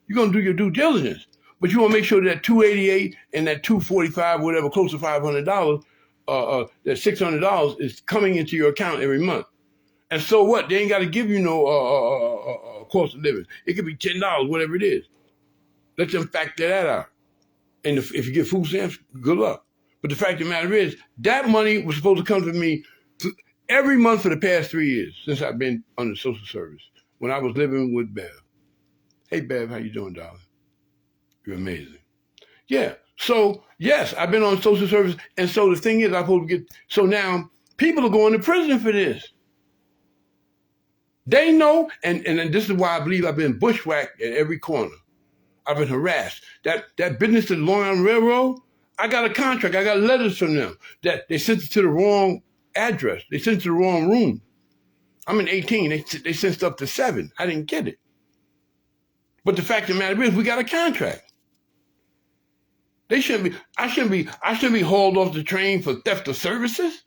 you're going to do your due diligence. But you want to make sure that $288 and that $245, whatever, close to $500, that $600 is coming into your account every month. And so what? They ain't got to give you no cost of living. It could be $10, whatever it is. Let them factor that out. And if you get food stamps, good luck. But the fact of the matter is, that money was supposed to come to me every month for the past 3 years since I've been on the social service, when I was living with Bev. Hey, Bev, how you doing, darling? You're amazing. Yeah. So, yes, I've been on social service. And so the thing is, I'm supposed to get, so now people are going to prison for this. They know, and this is why I believe I've been bushwhacked at every corner. I've been harassed. That business at the Long Island Railroad, I got a contract. I got letters from them that they sent it to the wrong address. They sent it to the wrong room. I'm in 18. They sent stuff to 7. I didn't get it. But the fact of the matter is, we got a contract. I shouldn't be hauled off the train for theft of services.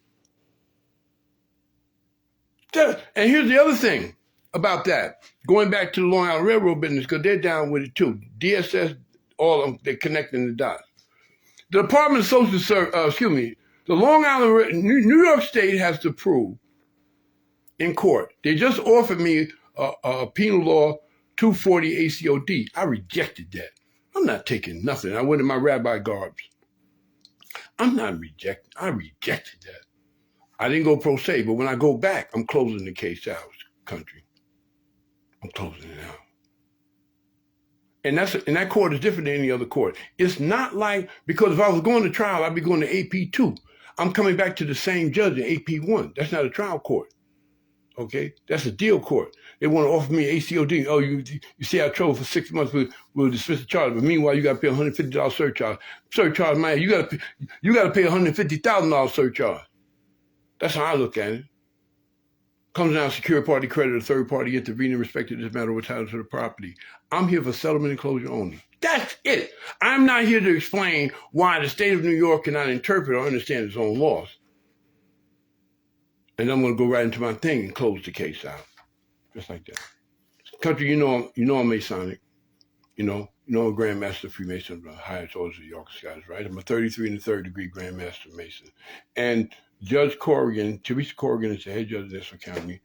And here's the other thing about that. Going back to the Long Island Railroad business, because they're down with it too. DSS, all of them, they're connecting the dots. The Department of Social Service, the Long Island, New York State has to prove in court. They just offered me a penal law 240 ACOD. I rejected that. I'm not taking nothing. I went in my rabbi garbs. I rejected that. I didn't go pro se, but when I go back, I'm closing the case out, country. I'm closing it out. And that court is different than any other court. It's not like, because if I was going to trial, I'd be going to AP2. I'm coming back to the same judge in AP1. That's not a trial court. Okay? That's a deal court. They want to offer me ACOD. Oh, you see I trouble for 6 months, we'll dismiss the charge. But meanwhile, you got to pay $150 surcharge. Surcharge, man, you got to pay $150,000 surcharge. That's how I look at it. Comes down secure party creditor, third party intervening in respect to this matter with title to the property. I'm here for settlement and closure only. That's it. I'm not here to explain why the state of New York cannot interpret or understand its own laws. And I'm going to go right into my thing and close the case out. Just like that. Country, you know I'm Masonic. You know I'm a Grandmaster Freemason of the highest orders of the York Skies, right? I'm a 33 and a third degree Grandmaster Mason. And Judge Corrigan, Teresa Corrigan is the head judge of Nassau County.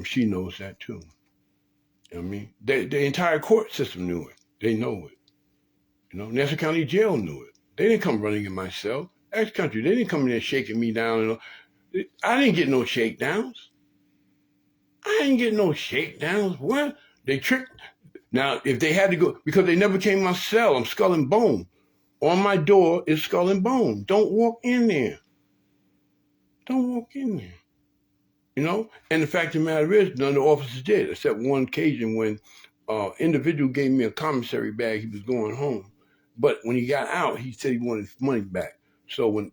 She knows that too. You know what I mean? The entire court system knew it. They know it. You know, Nassau County Jail knew it. They didn't come running in my cell. Ex-country, they didn't come in there shaking me down. I didn't get no shakedowns. What? They tricked. Now, if they had to go, because they never came in my cell, I'm Skull and Bone. On my door is Skull and Bone. Don't walk in there. Don't walk in there. You know? And the fact of the matter is, none of the officers did, except one occasion when individual gave me a commissary bag. He was going home, but when he got out, he said he wanted his money back. So when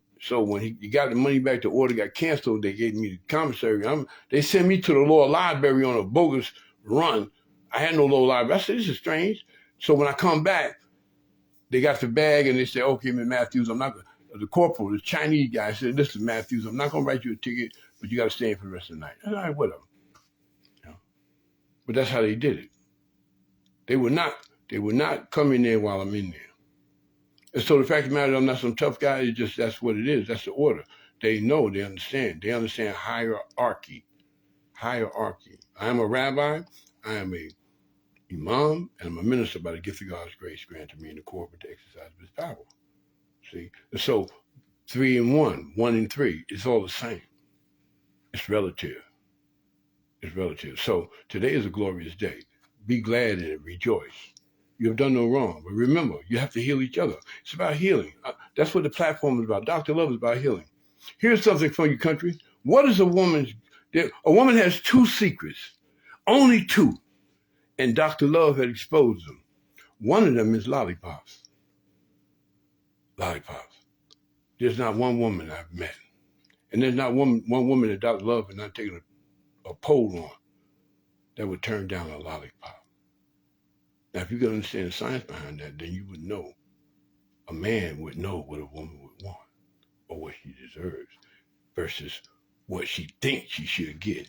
he got the money back, the order got canceled. They gave me the commissary. They sent me to the lower library on a bogus run. I had no lower library. I said, this is strange. So when I come back, they got the bag and they said, okay, Mr. Matthews, I'm not the corporal, the Chinese guy said, listen, Matthews, I'm not gonna write you a ticket, but you got to stay in for the rest of the night. I said, all right, whatever. You know? But that's how they did it. They would not come in there while I'm in there. And so the fact of the matter, I'm not some tough guy. It's just that's what it is. That's the order. They know. They understand. They understand hierarchy. Hierarchy. I am a rabbi. I am a imam, and I'm a minister by the gift of God's grace granted me in the corporate to exercise of His power. See, and so 3 and 1, 1 and 3, it's all the same. It's relative. It's relative. So today is a glorious day. Be glad in it. Rejoice. You have done no wrong. But remember, you have to heal each other. It's about healing. That's what the platform is about. DR.LOVE is about healing. Here's something for you, country. What is a woman's... A woman has 2 secrets. Only 2. And DR.LOVE had exposed them. One of them is lollipops. Lollipops. There's not one woman I've met. And there's not one woman that DR.LOVE has not taken a poll on that would turn down a lollipop. Now, if you could understand the science behind that, then you would know. A man would know what a woman would want or what she deserves versus what she thinks she should get.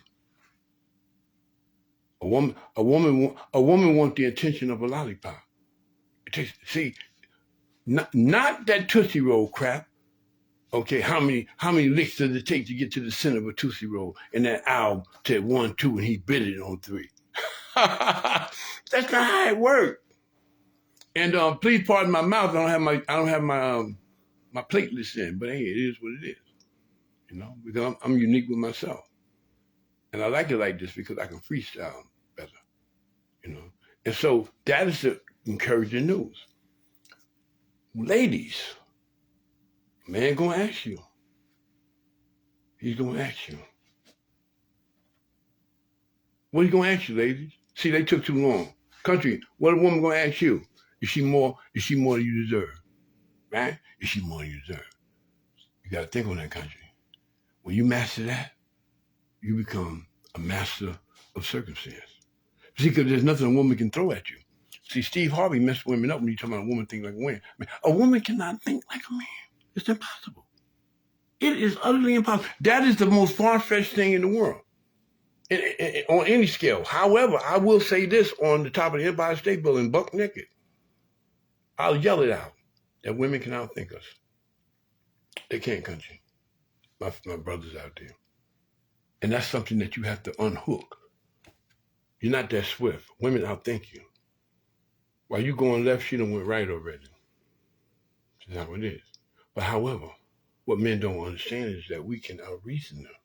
A woman wants the attention of a lollipop. Not that Tootsie Roll crap. Okay, how many licks does it take to get to the center of a Tootsie Roll? And that owl said 1, 2, and he bit it on 3. That's not how it works. And please pardon my mouth. I don't have my platelets in, but hey, it is what it is. You know, because I'm unique with myself, and I like it like this because I can freestyle better. You know, and so that is the encouraging news. Ladies, man gonna ask you. He's gonna ask you. What are you gonna ask you, ladies? See, they took too long. Country, what a woman gonna ask you? Is she more than you deserve? Right? Is she more than you deserve? You gotta think on that, country. When you master that, you become a master of circumstance. See, because there's nothing a woman can throw at you. See, Steve Harvey messed women up when you talk about a woman thinking like a man. A woman cannot think like a man. It's impossible. It is utterly impossible. That is the most far-fetched thing in the world. On any scale. However, I will say this on the top of the Empire State Building, buck naked. I'll yell it out that women can outthink us. They can't, country. My brothers out there. And that's something that you have to unhook. You're not that swift. Women outthink you. While you going left, she done went right already. That's how it is. But however, what men don't understand is that we can outreason them.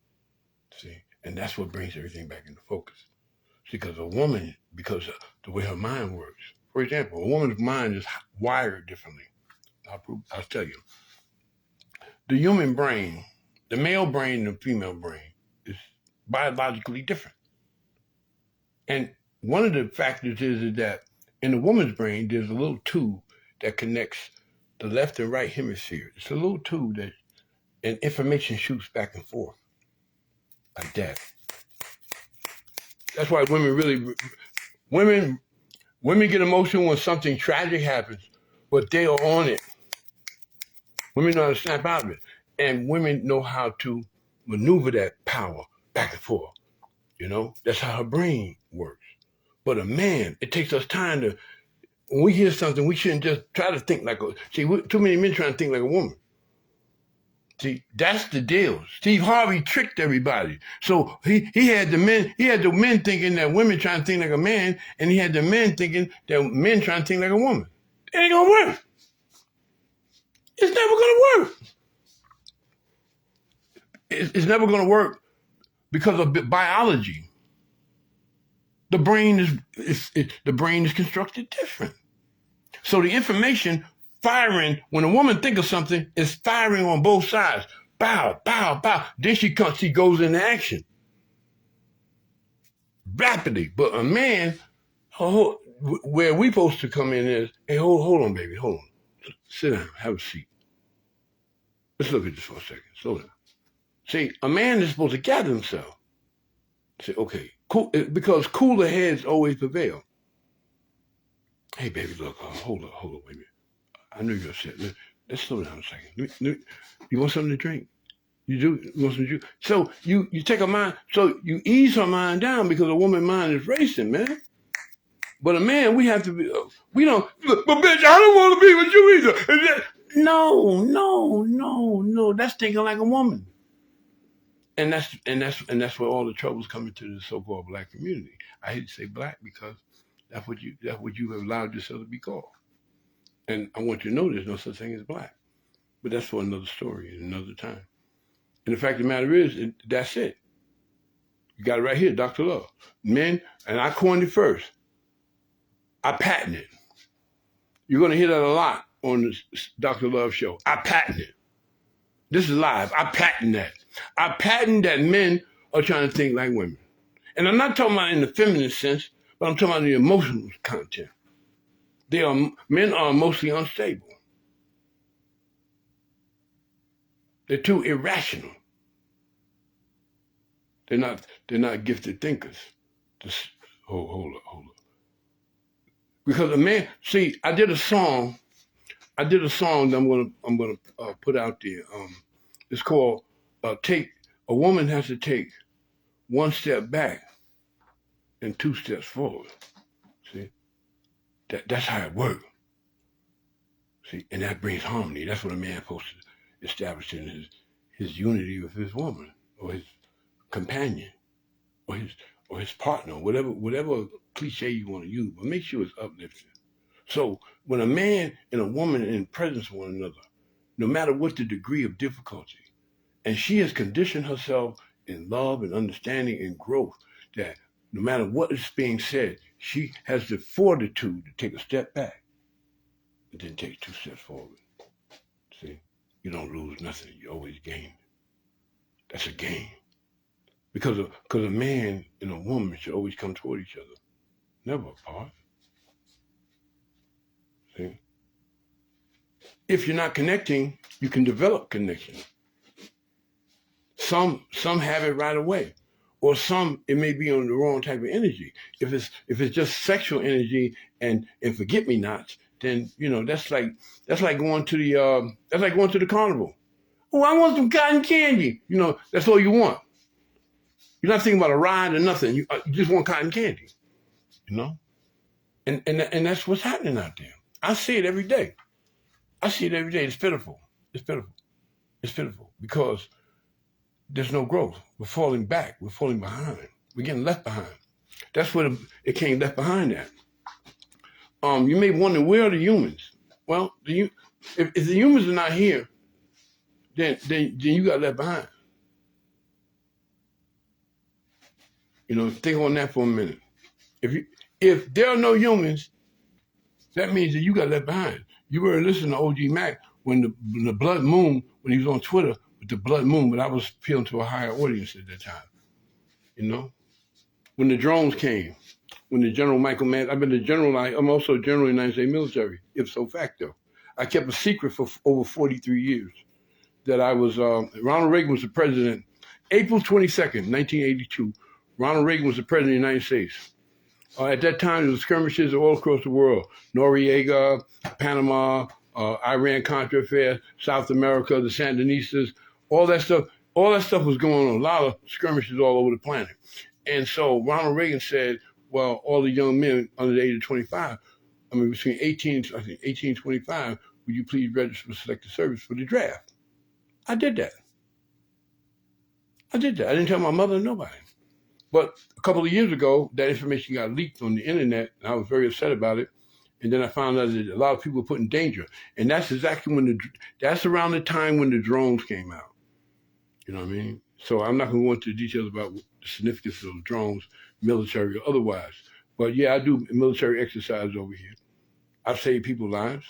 See? And that's what brings everything back into focus. Because a woman, because of the way her mind works. For example, a woman's mind is wired differently. I'll tell you. The human brain, the male brain and the female brain is biologically different. And one of the factors is that in the woman's brain, there's a little tube that connects the left and right hemisphere. It's a little tube and information shoots back and forth like that. That's why women get emotional when something tragic happens, but they are on it. Women know how to snap out of it. And women know how to maneuver that power back and forth. You know, that's how her brain works. But a man, it takes us time to, when we hear something, we shouldn't just try to think like too many men trying to think like a woman. See, that's the deal. Steve Harvey tricked everybody. So he had the men thinking that women trying to think like a man, and he had the men thinking that men trying to think like a woman. It ain't gonna work. It's never gonna work. It's never gonna work because of biology. The brain is constructed different. So the information firing, when a woman thinks of something, is firing on both sides. Bow, bow, bow. Then she goes into action. Rapidly. But a man, where we supposed to come in is, hey, hold on, baby, hold on. Sit down, have a seat. Let's look at this for a second. Slow down. See, a man is supposed to gather himself. Say, okay, cool, because cooler heads always prevail. Hey, baby, look, hold up, wait a minute. I know you're upset. Let's slow down a second. You want something to drink? You do? You want some juice? So you take her mind, so you ease her mind down because a woman's mind is racing, man. But a man, we have to be, we don't, but bitch, I don't want to be with you either. No. That's thinking like a woman. And that's where all the trouble's coming to the so-called black community. I hate to say black because that's what you have allowed yourself to be called. And I want you to know there's no such thing as black. But that's for another story, another time. And the fact of the matter is, that's it. You got it right here, Dr. Love. Men, and I coined it first. I patent it. You're going to hear that a lot on this Dr. Love show. I patent it. This is live. I patent that. I patent that men are trying to think like women. And I'm not talking about in the feminine sense, but I'm talking about the emotional content. Men are mostly unstable. They're too irrational. They're not gifted thinkers. Just hold up. Because a man, see, I did a song that I'm gonna put out there. It's called "Take." A woman has to take one step back and two steps forward. See, that's how it works. See, and that brings harmony. That's what a man's supposed to establish in his unity with his woman or his companion or his partner, whatever cliche you want to use, but make sure it's uplifting. So when a man and a woman are in presence of one another, no matter what the degree of difficulty, and she has conditioned herself in love and understanding and growth, that no matter what is being said, she has the fortitude to take a step back and then take two steps forward. See, you don't lose nothing, you always gain. That's a game. Because a man and a woman should always come toward each other, never apart. See? If you're not connecting, you can develop connection. Some have it right away, or some it may be on the wrong type of energy. If it's just sexual energy and forget me nots, then that's like going to the carnival. Oh, I want some cotton candy. That's all you want. You're not thinking about a ride or nothing. You just want cotton candy. And that's what's happening out there. I see it every day. It's pitiful. It's pitiful because there's no growth. We're falling back. We're falling behind. We're getting left behind. That's what it came left behind at. You may wonder, where are the humans? Well, if the humans are not here, then you got left behind. Think on that for a minute. If there are no humans, that means that you got left behind. You were listening to OG Mac when the Blood Moon, when he was on Twitter with the Blood Moon, but I was appealing to a higher audience at that time. When the drones came, when the General Michael Mann, I'm also a general in the United States military, ipso facto. I kept a secret for over 43 years that I was, Ronald Reagan was the president. April 22nd, 1982, Ronald Reagan was the president of the United States. At that time, there were skirmishes all across the world. Noriega, Panama, Iran-Contra affair, South America, the Sandinistas, all that stuff was going on. A lot of skirmishes all over the planet. And so Ronald Reagan said, well, all the young men under the age of 25, between 18 and 25, would you please register for selective service for the draft? I did that. I didn't tell my mother or nobody. But a couple of years ago, that information got leaked on the internet, and I was very upset about it. And then I found out that a lot of people were put in danger. And that's exactly that's around the time when the drones came out. You know what I mean? So I'm not going to go into the details about the significance of drones, military or otherwise. But yeah, I do military exercise over here. I've saved people's lives.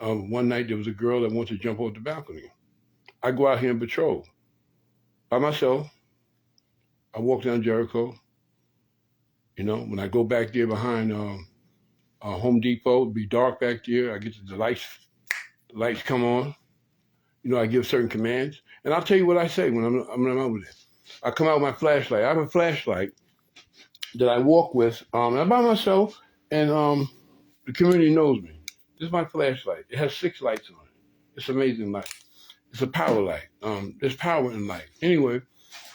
One night there was a girl that wanted to jump off the balcony. I go out here and patrol by myself. I walk down Jericho. When I go back there behind Home Depot. It'd be dark back there. I get the lights come on. You know, I give certain commands, and I'll tell you what I say when I'm over there. I come out with my flashlight. I have a flashlight that I walk with. I'm by myself, and the community knows me. This is my flashlight. It has 6 lights on it. It's amazing light. It's a power light. There's power in light. Anyway,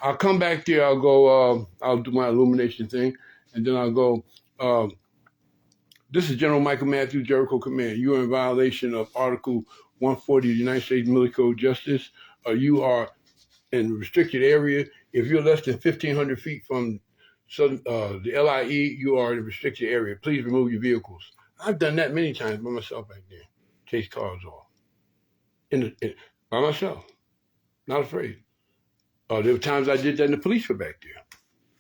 I'll come back there. I'll go. I'll do my illumination thing, and then I'll go. This is General Michael Matthews, Jericho Command. You are in violation of Article 140 of the United States Military Code Justice. You are in a restricted area. If you're less than 1,500 feet from the LIE, you are in a restricted area. Please remove your vehicles. I've done that many times by myself back there. Chase cars off. By myself. Not afraid. There were times I did that and the police were back there.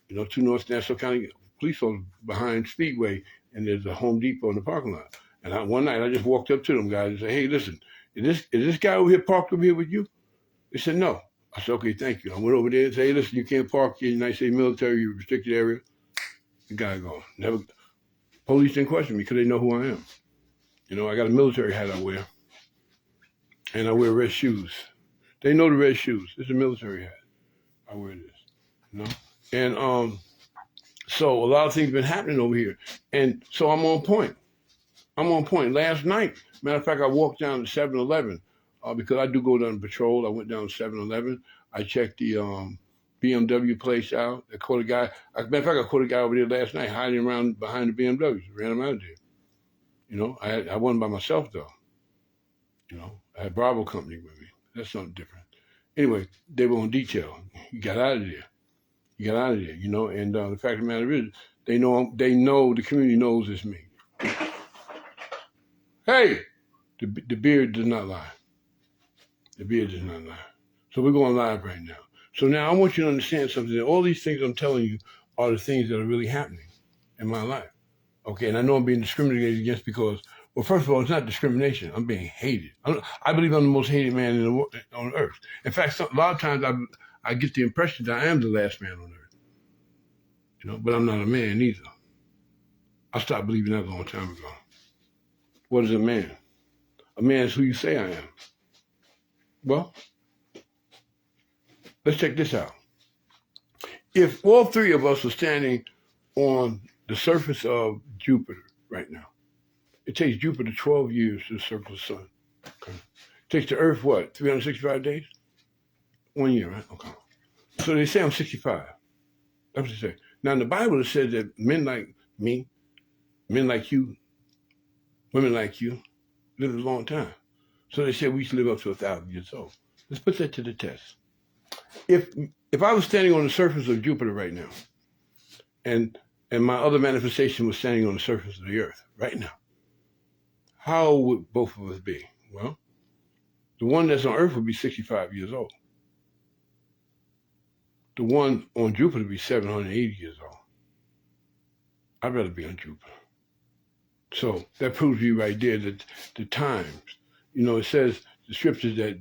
You know, 2 North Nassau County police officers behind Speedway, and there's a Home Depot in the parking lot. And one night I just walked up to them guys and said, hey, listen, is this guy over here parked over here with you? They said, no. I said, okay, thank you. I went over there and said, hey, listen, you can't park in the United States military, you're restricted area. The guy gone. Never. Police didn't question me because they know who I am. You know, I got a military hat I wear, and I wear red shoes. They know the red shoes. It's a military hat. I wear this, you know? And so a lot of things have been happening over here. And so I'm on point. Last night, matter of fact, I walked down to 7-Eleven because I do go down to patrol. I went down to 7-Eleven. I checked the BMW place out. I caught a guy. As a matter of fact, I caught a guy over there last night hiding around behind the BMWs. Ran him out of there. You know, I wasn't by myself, though. You know, I had Bravo Company with me. That's something different. Anyway, they were on detail. You got out of there. You know, and the fact of the matter is, they know, the community knows it's me. Hey, the beard does not lie. The beard does not lie. So we're going live right now. So now I want you to understand something. That all these things I'm telling you are the things that are really happening in my life. Okay, and I know I'm being discriminated against because, well, first of all, it's not discrimination. I'm being hated. I believe I'm the most hated man on earth. In fact, a lot of times I get the impression that I am the last man on earth. You know, but I'm not a man either. I stopped believing that a long time ago. What is a man? A man is who you say I am. Well, let's check this out. If all 3 of us are standing on the surface of Jupiter right now, it takes Jupiter 12 years to circle the sun. Okay. It takes the Earth, what, 365 days? 1 year, right? Okay. So they say I'm 65. That's what they say. Now, in the Bible, it says that men like me, men like you, women like you, live a long time. So they say we should live up to 1,000 years old. Let's put that to the test. If I was standing on the surface of Jupiter right now, and my other manifestation was standing on the surface of the Earth right now, how would both of us be? Well, the one that's on Earth would be 65 years old. The one on Jupiter would be 780 years old. I'd rather be on Jupiter. So that proves to you right there that the times, you know, it says the scriptures that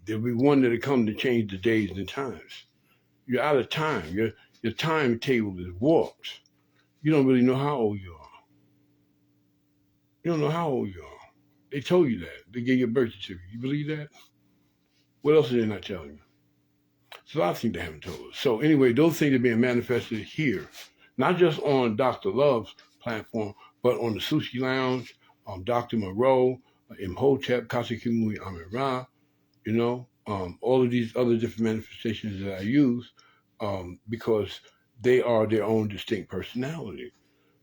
there'll be one that'll come to change the days and the times. You're out of time. Your timetable is warped. You don't really know how old you are. You don't know how old you are. They told you that. They gave you a birth certificate. You believe that? What else are they not telling you? So a lot of things they haven't told us. So anyway, those things are being manifested here, not just on DR.LOVE's platform, but on the Sushi Lounge, Dr. Moreau, Imhotep, Kasikimui Amira, you know, all of these other different manifestations that I use, because they are their own distinct personality.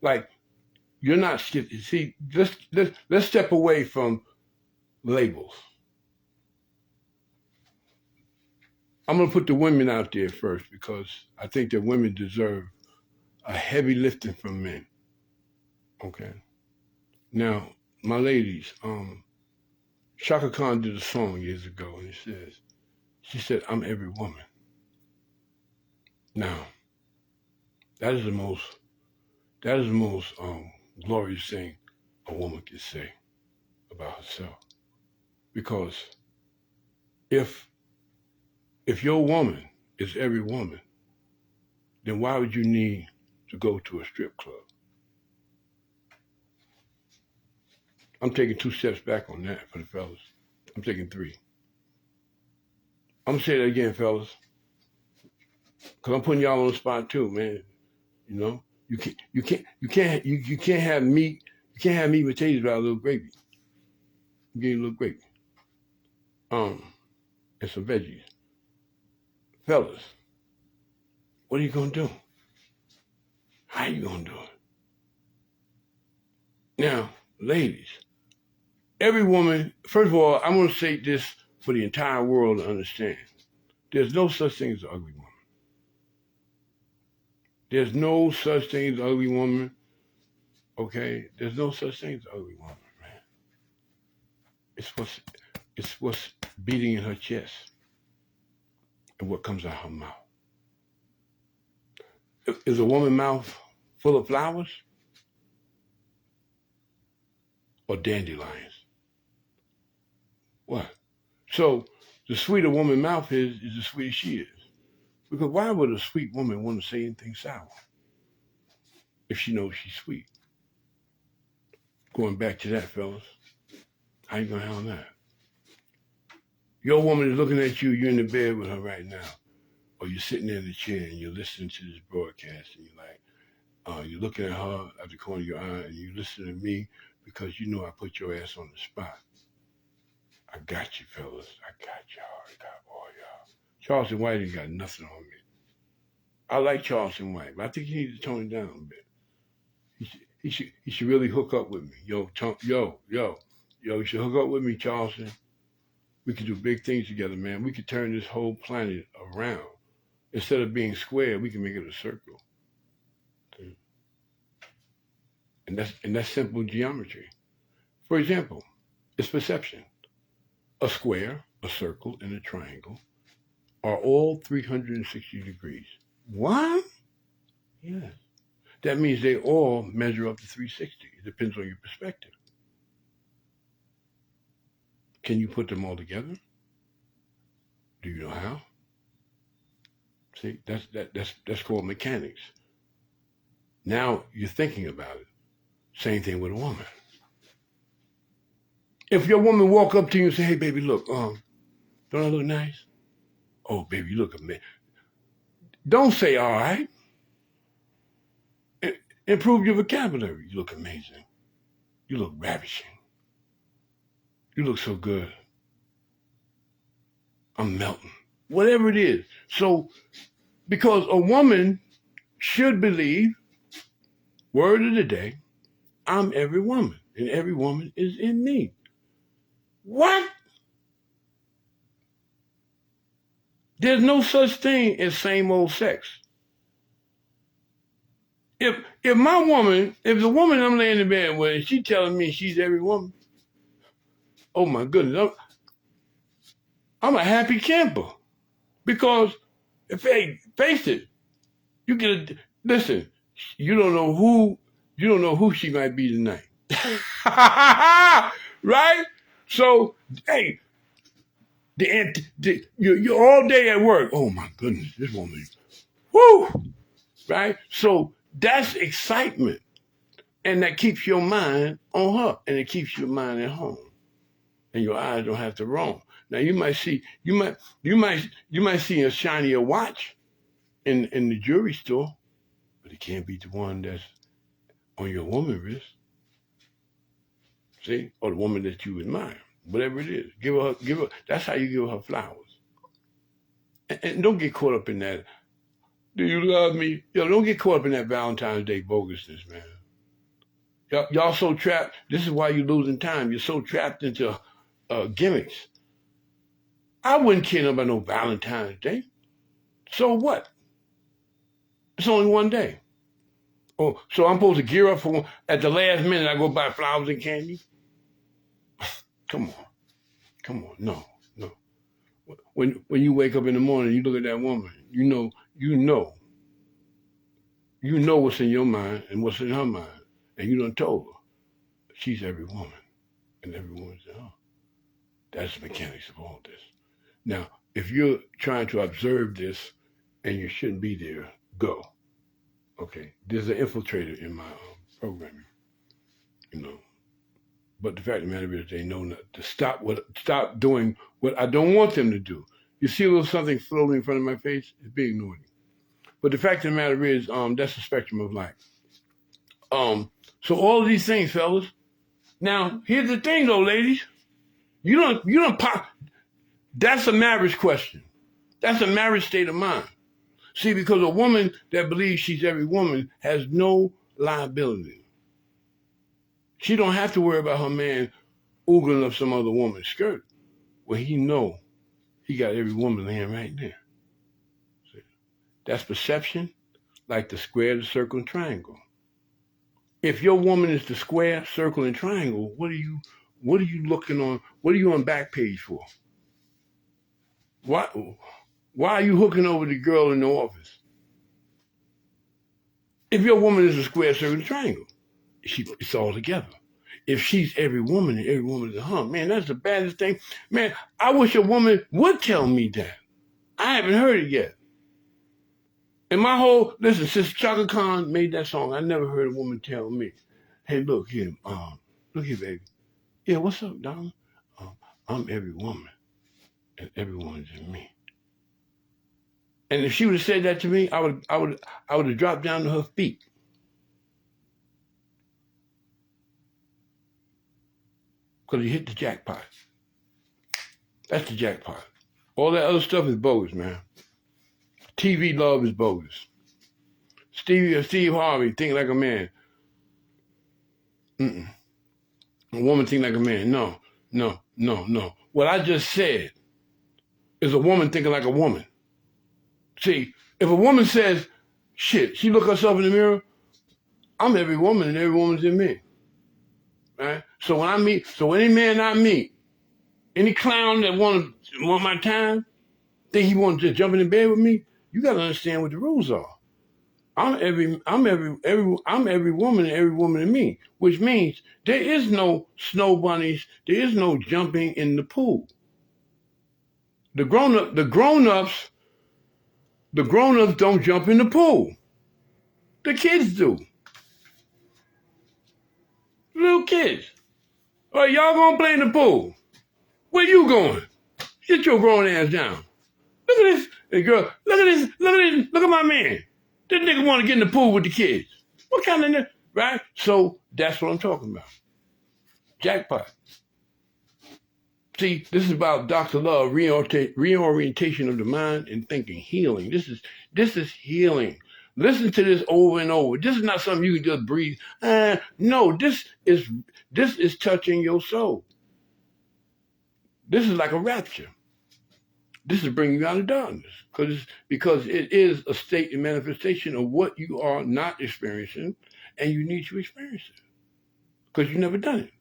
Like, you're not, see, let's step away from labels. I'm going to put the women out there first because I think that women deserve a heavy lifting from men. Okay. Now, my ladies, Shaka Khan did a song years ago, and she said, I'm every woman. Now, that is the most glorious thing a woman can say about herself. Because if your woman is every woman, then why would you need to go to a strip club? I'm taking 2 steps back on that for the fellas. I'm taking 3. I'm gonna say that again, fellas, because I'm putting y'all on the spot too, man. You know, you can't have meat. You can't have meat and potatoes without a little gravy. You get a little gravy. And some veggies. Fellas, what are you gonna do? How you gonna do it? Now, ladies, every woman, first of all, I'm gonna say this for the entire world to understand. There's no such thing as an ugly woman. There's no such thing as an ugly woman. Okay? There's no such thing as an ugly woman, man. It's what's beating in her chest and what comes out her mouth. Is a woman's mouth full of flowers or dandelions? What? So the sweeter woman's mouth is the sweeter she is. Because why would a sweet woman want to say anything sour if she knows she's sweet? Going back to that, fellas, how you gonna handle that? Your woman is looking at you, you're in the bed with her right now, or you're sitting there in the chair and you're listening to this broadcast and you're looking at her at the corner of your eye and you listen to me because you know I put your ass on the spot. I got you, fellas. I got y'all. I got all y'all. Charleston White ain't got nothing on me. I like Charleston White, but I think he needs to tone it down a bit. He should really hook up with me. You should hook up with me, Charleston. We could do big things together, man. We could turn this whole planet around. Instead of being square, we can make it a circle. Okay? And that's simple geometry. For example, it's perception. A square, a circle, and a triangle are all 360 degrees. What? Yes. That means they all measure up to 360. It depends on your perspective. Can you put them all together? Do you know how? See, that's called mechanics. Now you're thinking about it. Same thing with a woman. If your woman walk up to you and say, "Hey, baby, look, don't I look nice? Oh, baby, you look amazing." Don't say, "All right." Improve your vocabulary. You look amazing. You look ravishing. You look so good. I'm melting. Whatever it is. So, because a woman should believe, word of the day, I'm every woman, and every woman is in me. What? There's no such thing as same old sex. If the woman I'm laying in bed with, and she telling me she's every woman, oh my goodness, I'm a happy camper. Because, face it, listen, you don't know who she might be tonight. Right? So, hey, you're all day at work. Oh my goodness, this woman, whoo, right? So that's excitement. And that keeps your mind on her, and it keeps your mind at home. And your eyes don't have to roam. Now you might see a shinier watch in the jewelry store, but it can't be the one that's on your woman wrist. See? Or the woman that you admire. Whatever it is. Give her that's how you give her flowers. And don't get caught up in that. Do you love me? Don't get caught up in that Valentine's Day bogusness, man. Y'all so trapped. This is why you're losing time. You're so trapped into gimmicks. I wouldn't care about no Valentine's Day. So what? It's only one day. Oh, so I'm supposed to gear up for at the last minute I go buy flowers and candy? Come on. No. When you wake up in the morning, you look at that woman, you know what's in your mind and what's in her mind. And you done told her she's every woman and every woman's in her. That's the mechanics of all this. Now, if you're trying to observe this and you shouldn't be there, go. Okay, there's an infiltrator in my programming. But the fact of the matter is they know not to stop doing what I don't want them to do. You see a little something floating in front of my face? It's being naughty. But the fact of the matter is, that's the spectrum of life. So all of these things, fellas. Now, here's the thing though, ladies. You don't pop. That's a marriage question. That's a marriage state of mind. See, because a woman that believes she's every woman has no liability. She don't have to worry about her man oogling up some other woman's skirt. Well, he know he got every woman laying right there. See? That's perception, like the square, the circle, and triangle. If your woman is the square, circle, and triangle, what are you looking on? What are you on back page for? Why are you hooking over the girl in the office? If your woman is a square, circle, and triangle, it's all together. If she's every woman and every woman is a hump, man, that's the baddest thing. Man, I wish a woman would tell me that. I haven't heard it yet. And listen, since Chaka Khan made that song, I never heard a woman tell me, hey, look here, baby. Yeah, what's up, darling? I'm every woman, and every woman's in me. And if she would have said that to me, I would have dropped down to her feet. Because he hit the jackpot. That's the jackpot. All that other stuff is bogus, man. TV love is bogus. Steve Harvey, think like a man. A woman think like a man. No. What I just said is a woman thinking like a woman. See, if a woman says, shit, she look herself in the mirror, I'm every woman and every woman's in me. Right? So any man I meet, any clown that want my time, think he wants to just jump in bed with me, you gotta understand what the rules are. I'm every woman and every woman in me, which means there is no snow bunnies, there is no jumping in the pool. The grown-ups don't jump in the pool. The kids do. Little kids. All right, y'all gonna play in the pool. Where you going? Get your grown ass down. Look at this, hey girl, look at my man. This nigga wanna get in the pool with the kids. What kind of, right? So that's what I'm talking about. Jackpot. See, this is about Dr. Love, reorientation of the mind and thinking, healing. This is healing. Listen to this over and over. This is not something you can just breathe. No, this is touching your soul. This is like a rapture. This is bringing you out of darkness because it is a state and manifestation of what you are not experiencing, and you need to experience it because you've never done it.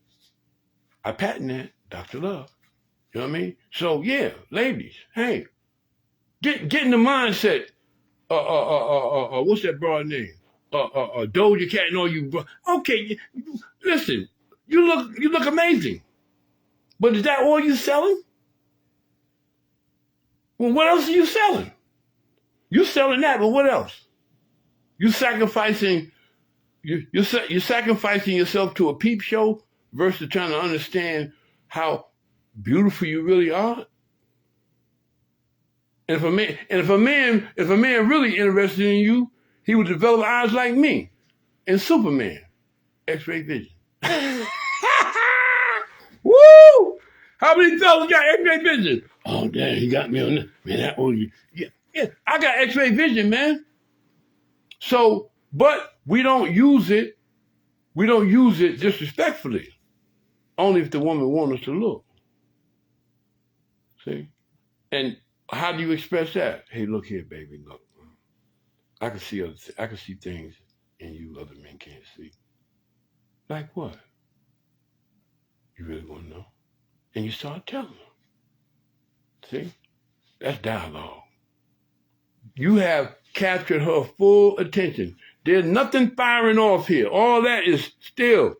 I patent that, Dr. Love. You know what I mean? So yeah, ladies, hey, get in the mindset. What's that broad name? Doja Cat and all you. Okay, listen, you look amazing, but is that all you selling? Well, what else are you selling? You selling that, but what else? You sacrificing. You're sacrificing yourself to a peep show versus trying to understand how beautiful you really are. And if a man really interested in you, he would develop eyes like me and Superman, X-ray vision. Woo! How many fellas got X-ray vision? Oh damn, he got me on that. Man, that old you. Yeah, I got X-ray vision, man. So, but we don't use it. We don't use it disrespectfully. Only if the woman wants us to look. See? And how do you express that? Hey, look here, baby. Look, I can see things in you other men can't see. Like what? You really want to know? And you start telling them. See? That's dialogue. You have captured her full attention. There's nothing firing off here. All that is still.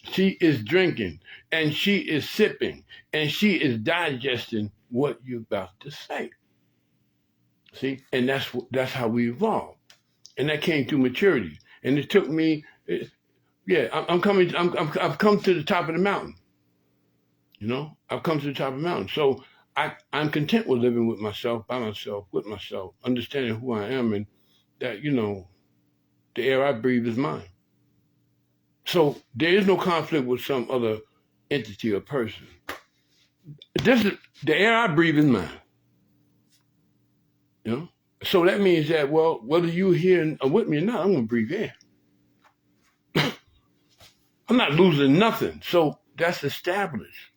She is drinking, and she is sipping, and she is digesting what you're about to say. See? And that's how we evolved. And that came through maturity. And it took me Yeah, I'm coming. I've come to the top of the mountain. You know, I've come to the top of the mountain. So I'm content with living with myself, by myself, with myself, understanding who I am, and that the air I breathe is mine. So there is no conflict with some other entity or person. This is the air I breathe is mine. You know. So that means that, well, whether you're here with me or not, I'm gonna breathe air. I'm not losing nothing. So that's established.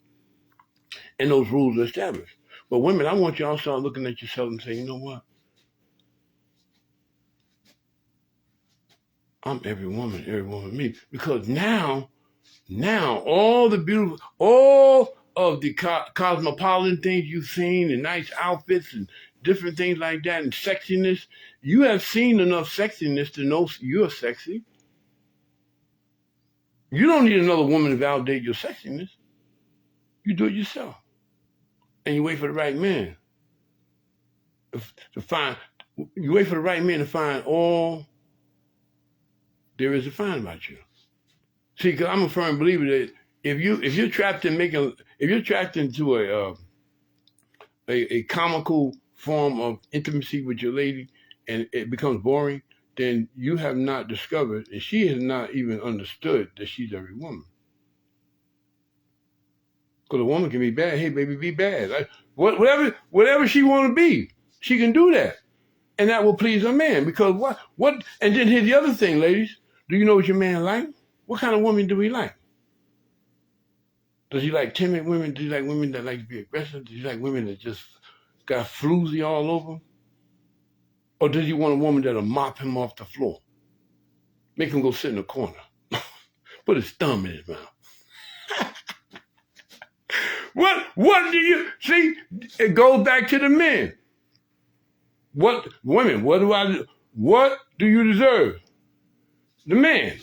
And those rules are established. But women, I want y'all to start looking at yourself and say, you know what? I'm every woman me. Because now all the beautiful, all of the cosmopolitan things you've seen and nice outfits and different things like that and sexiness, you have seen enough sexiness to know you're sexy. You don't need another woman to validate your sexiness. You do it yourself. And you wait for the right man to find, you wait for the right man to find all there is to find about you. See, because I'm a firm believer that if you're trapped in if you're trapped into a comical form of intimacy with your lady and it becomes boring, then you have not discovered, and she has not even understood that she's every woman. Because a woman can be bad. Hey, baby, be bad. Whatever she want to be, she can do that, and that will please her man. Because what? And then here's the other thing, ladies. Do you know what your man like? What kind of woman do he like? Does he like timid women? Does he like women that like to be aggressive? Does he like women that just got floozy all over him? Or does he want a woman that'll mop him off the floor? Make him go sit in the corner. Put his thumb in his mouth. What do you see? It goes back to the men. What women, what do you deserve? The man.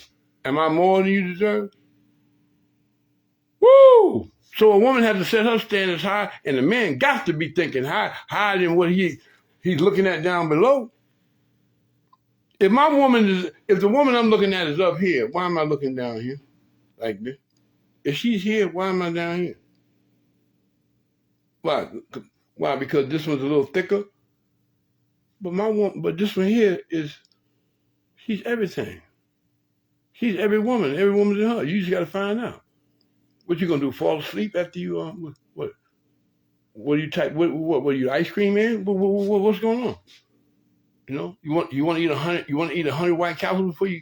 Am I more than you deserve? Woo! So a woman has to set her standards high, and the man got to be thinking higher than what he's looking at down below. If the woman I'm looking at is up here, why am I looking down here like this? If she's here, why am I down here? Why? Why? Because this one's a little thicker. But this one here she's everything. She's every woman. Every woman's in her. You just got to find out. What you gonna do? Fall asleep after you? What? What do you type? What are you, ice cream man? What's going on? You know, you want to eat 100? You want to eat 100 White Castle before you?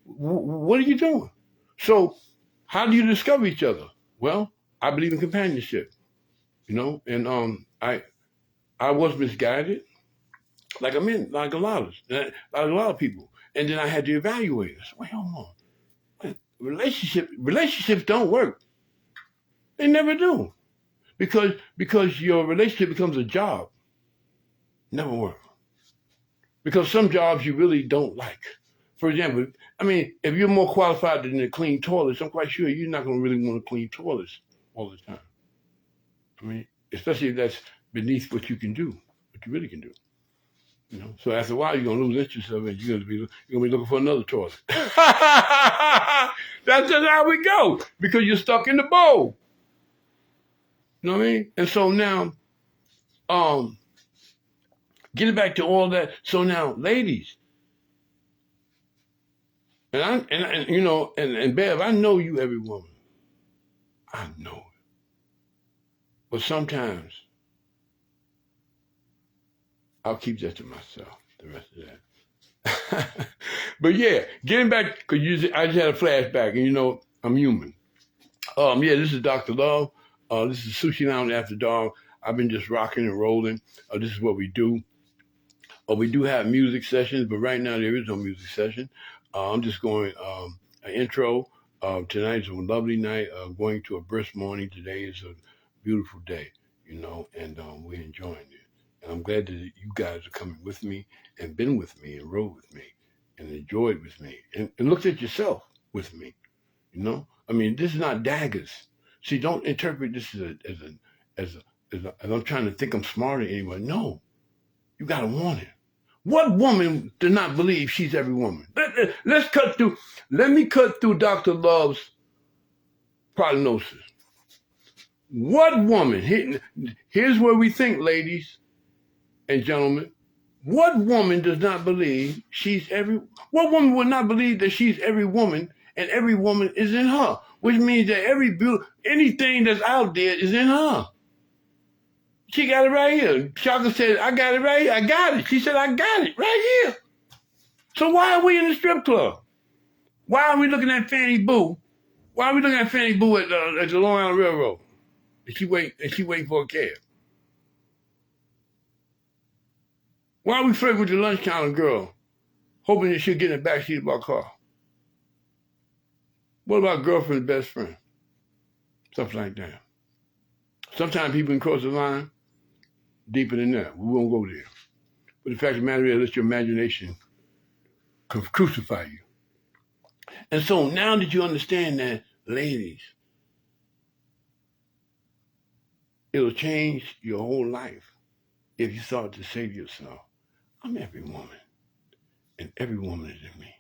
What are you doing? So, how do you discover each other? Well, I believe in companionship. You know, and I was misguided, like a lot of people, and then I had to evaluate it. Wait, hold on. Wait, relationships don't work. They never do. Because your relationship becomes a job. Never work. Because some jobs you really don't like. For example, I mean, if you're more qualified than to clean toilets, I'm quite sure you're not going to really want to clean toilets all the time. I mean, especially if that's beneath what you can do, what you really can do. You know, so after a while, you're going to lose interest of it. You're going to be looking for another toilet. That's just how we go because you're stuck in the bowl. You know what I mean? And so now, getting back to all that. So now, ladies, and you know, and Bev, I know you, every woman. I know it. But sometimes I'll keep that to myself. The rest of that. But yeah, getting back because I just had a flashback, and you know, I'm human. Yeah, this is DR.LOVE. This is Sushi Lounge After Dark. I've been just rocking and rolling. This is what we do. We do have music sessions, but right now there is no music session. I'm just going an intro. Tonight's a lovely night. Going to a brisk morning. Today is a beautiful day, you know, and we're enjoying it. And I'm glad that you guys are coming with me and been with me and rode with me and enjoyed with me and looked at yourself with me, you know. I mean, this is not daggers. See, don't interpret this as I'm trying to think I'm smarter than anyone. No, you gotta want it. What woman does not believe she's every woman? Let's cut through. Let me cut through Dr. Love's prognosis. What woman, here's where we think, ladies and gentlemen, what woman does not believe what woman would not believe that she's every woman and every woman is in her, which means that anything that's out there is in her. She got it right here. Shaka said, I got it right here. I got it. She said, I got it right here. So why are we in the strip club? Why are we looking at Fannie Boo? Why are we looking at Fannie Boo at the Long Island Railroad? And she wait for a cab. Why are we flirting with the lunch counter girl, hoping that she'll get in the backseat of our car? What about girlfriend's best friend? Stuff like that. Sometimes people can cross the line deeper than that. We won't go there. But the fact of the matter is, let your imagination crucify you. And so now that you understand that, ladies, it'll change your whole life if you start to say to yourself, I'm every woman, and every woman is in me.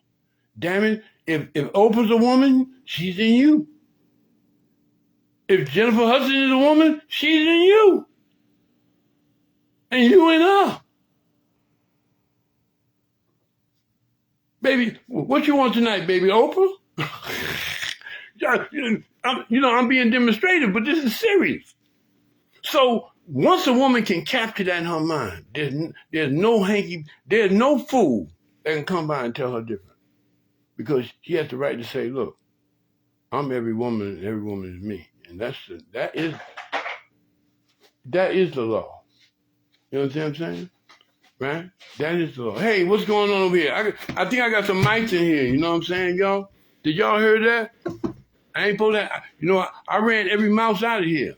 Damn it, if Oprah's a woman, she's in you. If Jennifer Hudson is a woman, she's in you. And you in her. Baby, what you want tonight, baby? Oprah? I'm being demonstrative, but this is serious. So once a woman can capture that in her mind, there's no fool that can come by and tell her different. Because she has the right to say, look, I'm every woman and every woman is me. And that is the law. You know what I'm saying? Right? That is the law. Hey, what's going on over here? I think I got some mics in here. You know what I'm saying, y'all? Did y'all hear that? I ain't supposed to, I ran every mouse out of here.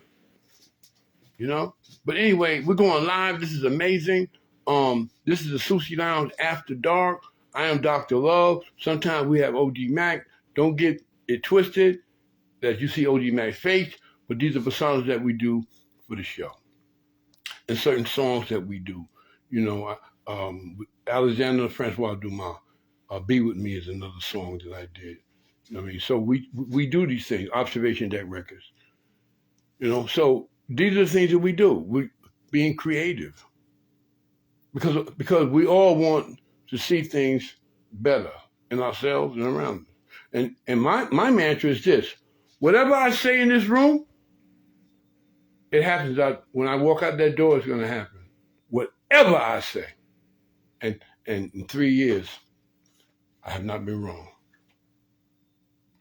But anyway, we're going live. This is amazing. This is the Sushi Lounge After Dark. I am Dr. Love. Sometimes we have OG Mac. Don't get it twisted that you see OG Mac's face, but these are personas that we do for the show. And certain songs that we do. Alexander Francois Dumas, Be With Me is another song that I did. You know what I mean? So we do these things, Observation Deck Records. So these are the things that we do. We being creative. Because we all want to see things better in ourselves and around us. And my mantra is this: whatever I say in this room, it happens when I walk out that door, it's gonna happen. Whatever I say. And in 3 years, I have not been wrong.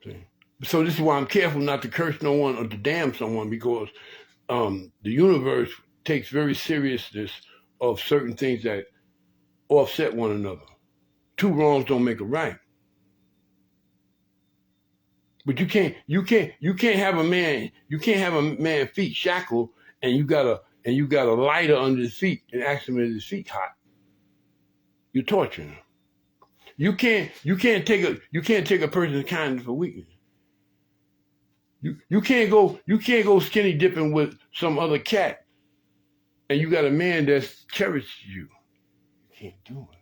See? So this is why I'm careful not to curse no one or to damn someone, because the universe takes very seriousness of certain things that offset one another. Two wrongs don't make a right. But you can't have a man feet shackled and you got a lighter under his feet and ask him if his feet hot. You're torturing him. You can't take a person's kindness for weakness. You can't go skinny dipping with some other cat and you got a man that's cherished you. You can't do it.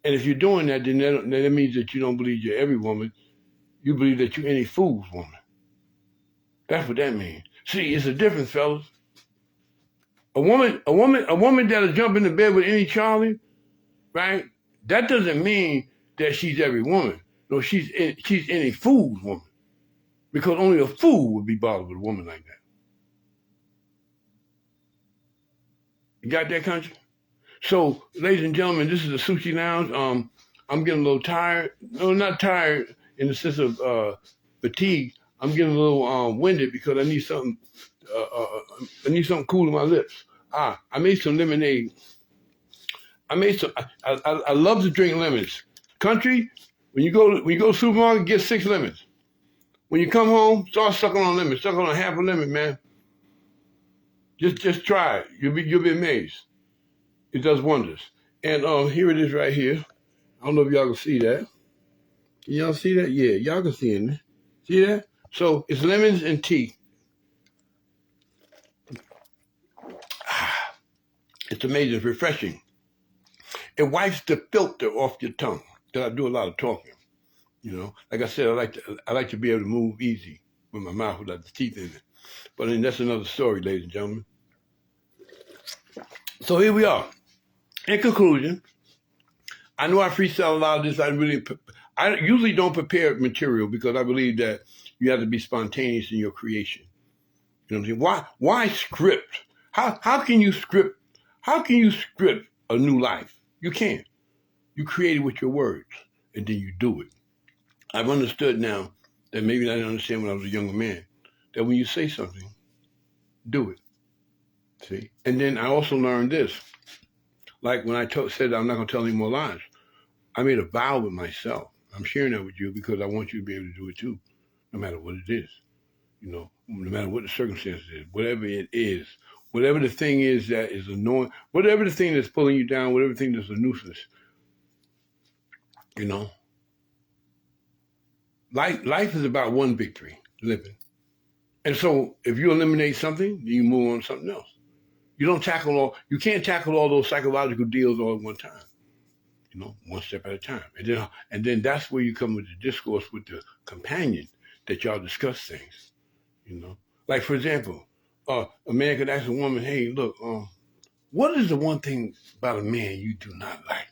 And if you're doing that, then that means that you don't believe you're every woman. You believe that you're any fool's woman. That's what that means. See, it's a difference, fellas. A woman that'll jump into bed with any Charlie, right? That doesn't mean that she's every woman. No, she's any fool's woman. Because only a fool would be bothered with a woman like that. You got that, country? So, ladies and gentlemen, this is the Sushi Lounge. I'm getting a little tired. No, not tired in the sense of fatigue. I'm getting a little winded because I need something. I need something cool in my lips. I made some lemonade. I love to drink lemons. Country, when you go to the supermarket, get 6 lemons. When you come home, start sucking on lemons. Suck on a half a lemon, man. Just try it. You'll be amazed. It does wonders. And here it is right here. I don't know if y'all can see that. Can y'all see that? Yeah, y'all can see it. See that? So it's lemons and tea. It's amazing. It's refreshing. It wipes the filter off your tongue. Because I do a lot of talking. You know, like I said, I like to be able to move easy with my mouth without the teeth in it. But I mean, that's another story, ladies and gentlemen. So here we are. In conclusion, I know I freestyle a lot of this. I usually don't prepare material because I believe that you have to be spontaneous in your creation. You know what I'm saying? Why script? How can you script? How can you script a new life? You can't. You create it with your words, and then you do it. I've understood now that maybe I didn't understand when I was a younger man, that when you say something, do it. See? And then I also learned this. Like when I said I'm not going to tell any more lies, I made a vow with myself. I'm sharing that with you because I want you to be able to do it too, no matter what it is. You know, no matter what the circumstances is, whatever it is, whatever the thing is that is annoying, whatever the thing that's pulling you down, whatever thing that's a nuisance, you know. Life is about one victory, living. And so if you eliminate something, you move on to something else. You can't tackle all those psychological deals all at one time. You know, one step at a time. And then that's where you come with the discourse with the companion that y'all discuss things, you know. Like, for example, a man could ask a woman, hey, look, what is the one thing about a man you do not like?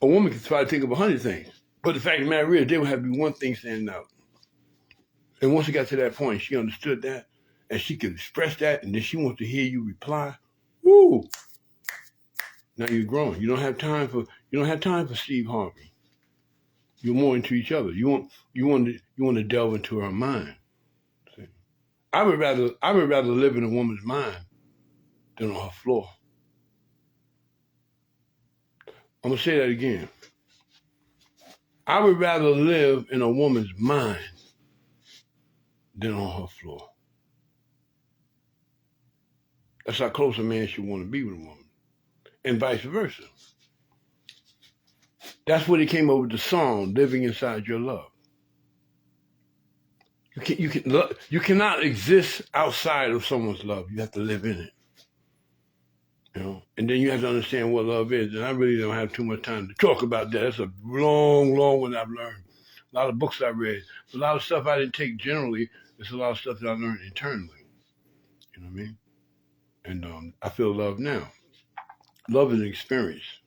A woman can try to think of 100 things. But the fact of the matter is, there would have to be one thing standing out. And once she got to that point, she understood that, and she could express that, and then she wants to hear you reply. Woo! Now you're growing. You don't have time for Steve Harvey. You're more into each other. You want to delve into her mind. See? I would rather live in a woman's mind than on her floor. I'm gonna say that again. I would rather live in a woman's mind than on her floor. That's how close a man should want to be with a woman, and vice versa. That's where they came up with the song "Living Inside Your Love." You cannot exist outside of someone's love. You have to live in it. You know, and then you have to understand what love is. And I really don't have too much time to talk about that. That's a long, long one I've learned. A lot of books I read. A lot of stuff I didn't take generally. It's a lot of stuff that I learned internally. You know what I mean? And I feel love now. Love is an experience.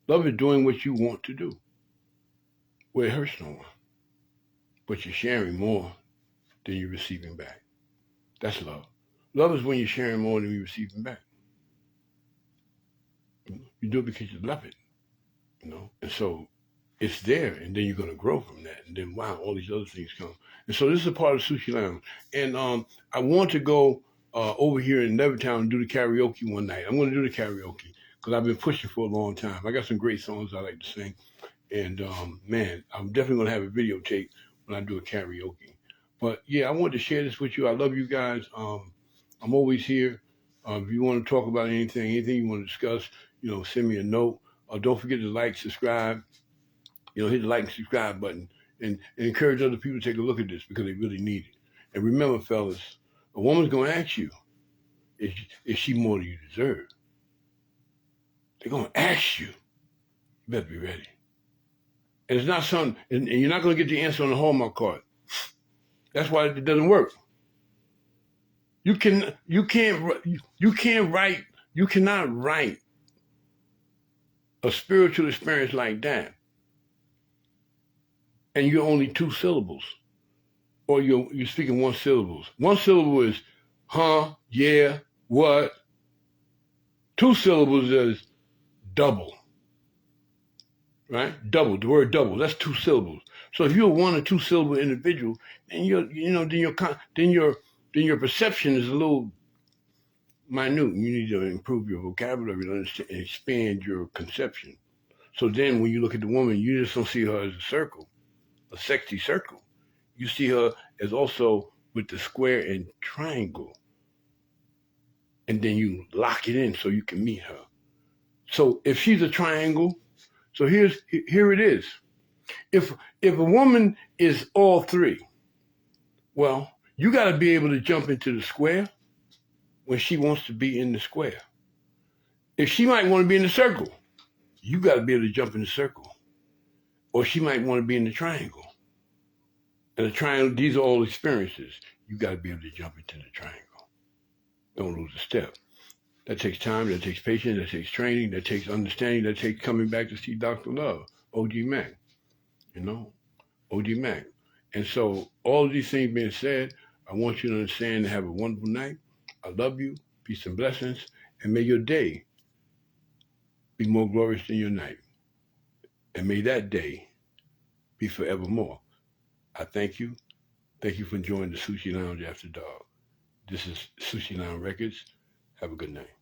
Love is doing what you want to do, where it hurts no one. But you're sharing more than you're receiving back. That's love. Love is when you're sharing more than you're receiving back. You do it because you love it, you know. And so it's there, and then you're going to grow from that. And then, wow, all these other things come. And so this is a part of Sushi Lounge. And I want to go over here in Levittown and do the karaoke one night. I'm going to do the karaoke because I've been pushing for a long time. I got some great songs I like to sing. And, man, I'm definitely going to have a videotape when I do a karaoke. But, yeah, I wanted to share this with you. I love you guys. I'm always here. If you want to talk about anything you want to discuss, you know, send me a note. Don't forget to like, subscribe. You know, hit the like and subscribe button. And encourage other people to take a look at this because they really need it. And remember, fellas, a woman's going to ask you, is she more than you deserve? They're going to ask you. You better be ready. And it's not something, and you're not going to get the answer on the Hallmark card. That's why it doesn't work. You cannot write a spiritual experience like that, and you're only 2 syllables, or you're speaking 1 syllable. 1 syllable is, huh, yeah, what. 2 syllables is double, right? Double, the word double, that's 2 syllables. So if you're a 1 or 2 syllable individual, then your perception is a little minute. You need to improve your vocabulary and expand your conception. So then when you look at the woman, you just don't see her as a circle, a sexy circle. You see her as also with the square and triangle. And then you lock it in so you can meet her. So if she's a triangle, so here it is. If a woman is all 3, well, you got to be able to jump into the square when she wants to be in the square. If she might want to be in the circle, you got to be able to jump in the circle. Or she might want to be in the triangle. And the triangle, these are all experiences. You got to be able to jump into the triangle. Don't lose a step. That takes time, that takes patience, that takes training, that takes understanding, that takes coming back to see Dr. Love, OG Mac, you know, OG Mac. And so all of these things being said, I want you to understand and have a wonderful night. I love you. Peace and blessings. And may your day be more glorious than your night. And may that day be forevermore. I thank you. Thank you for joining the Sushi Lounge After Dark. This is Sushi Lounge Records. Have a good night.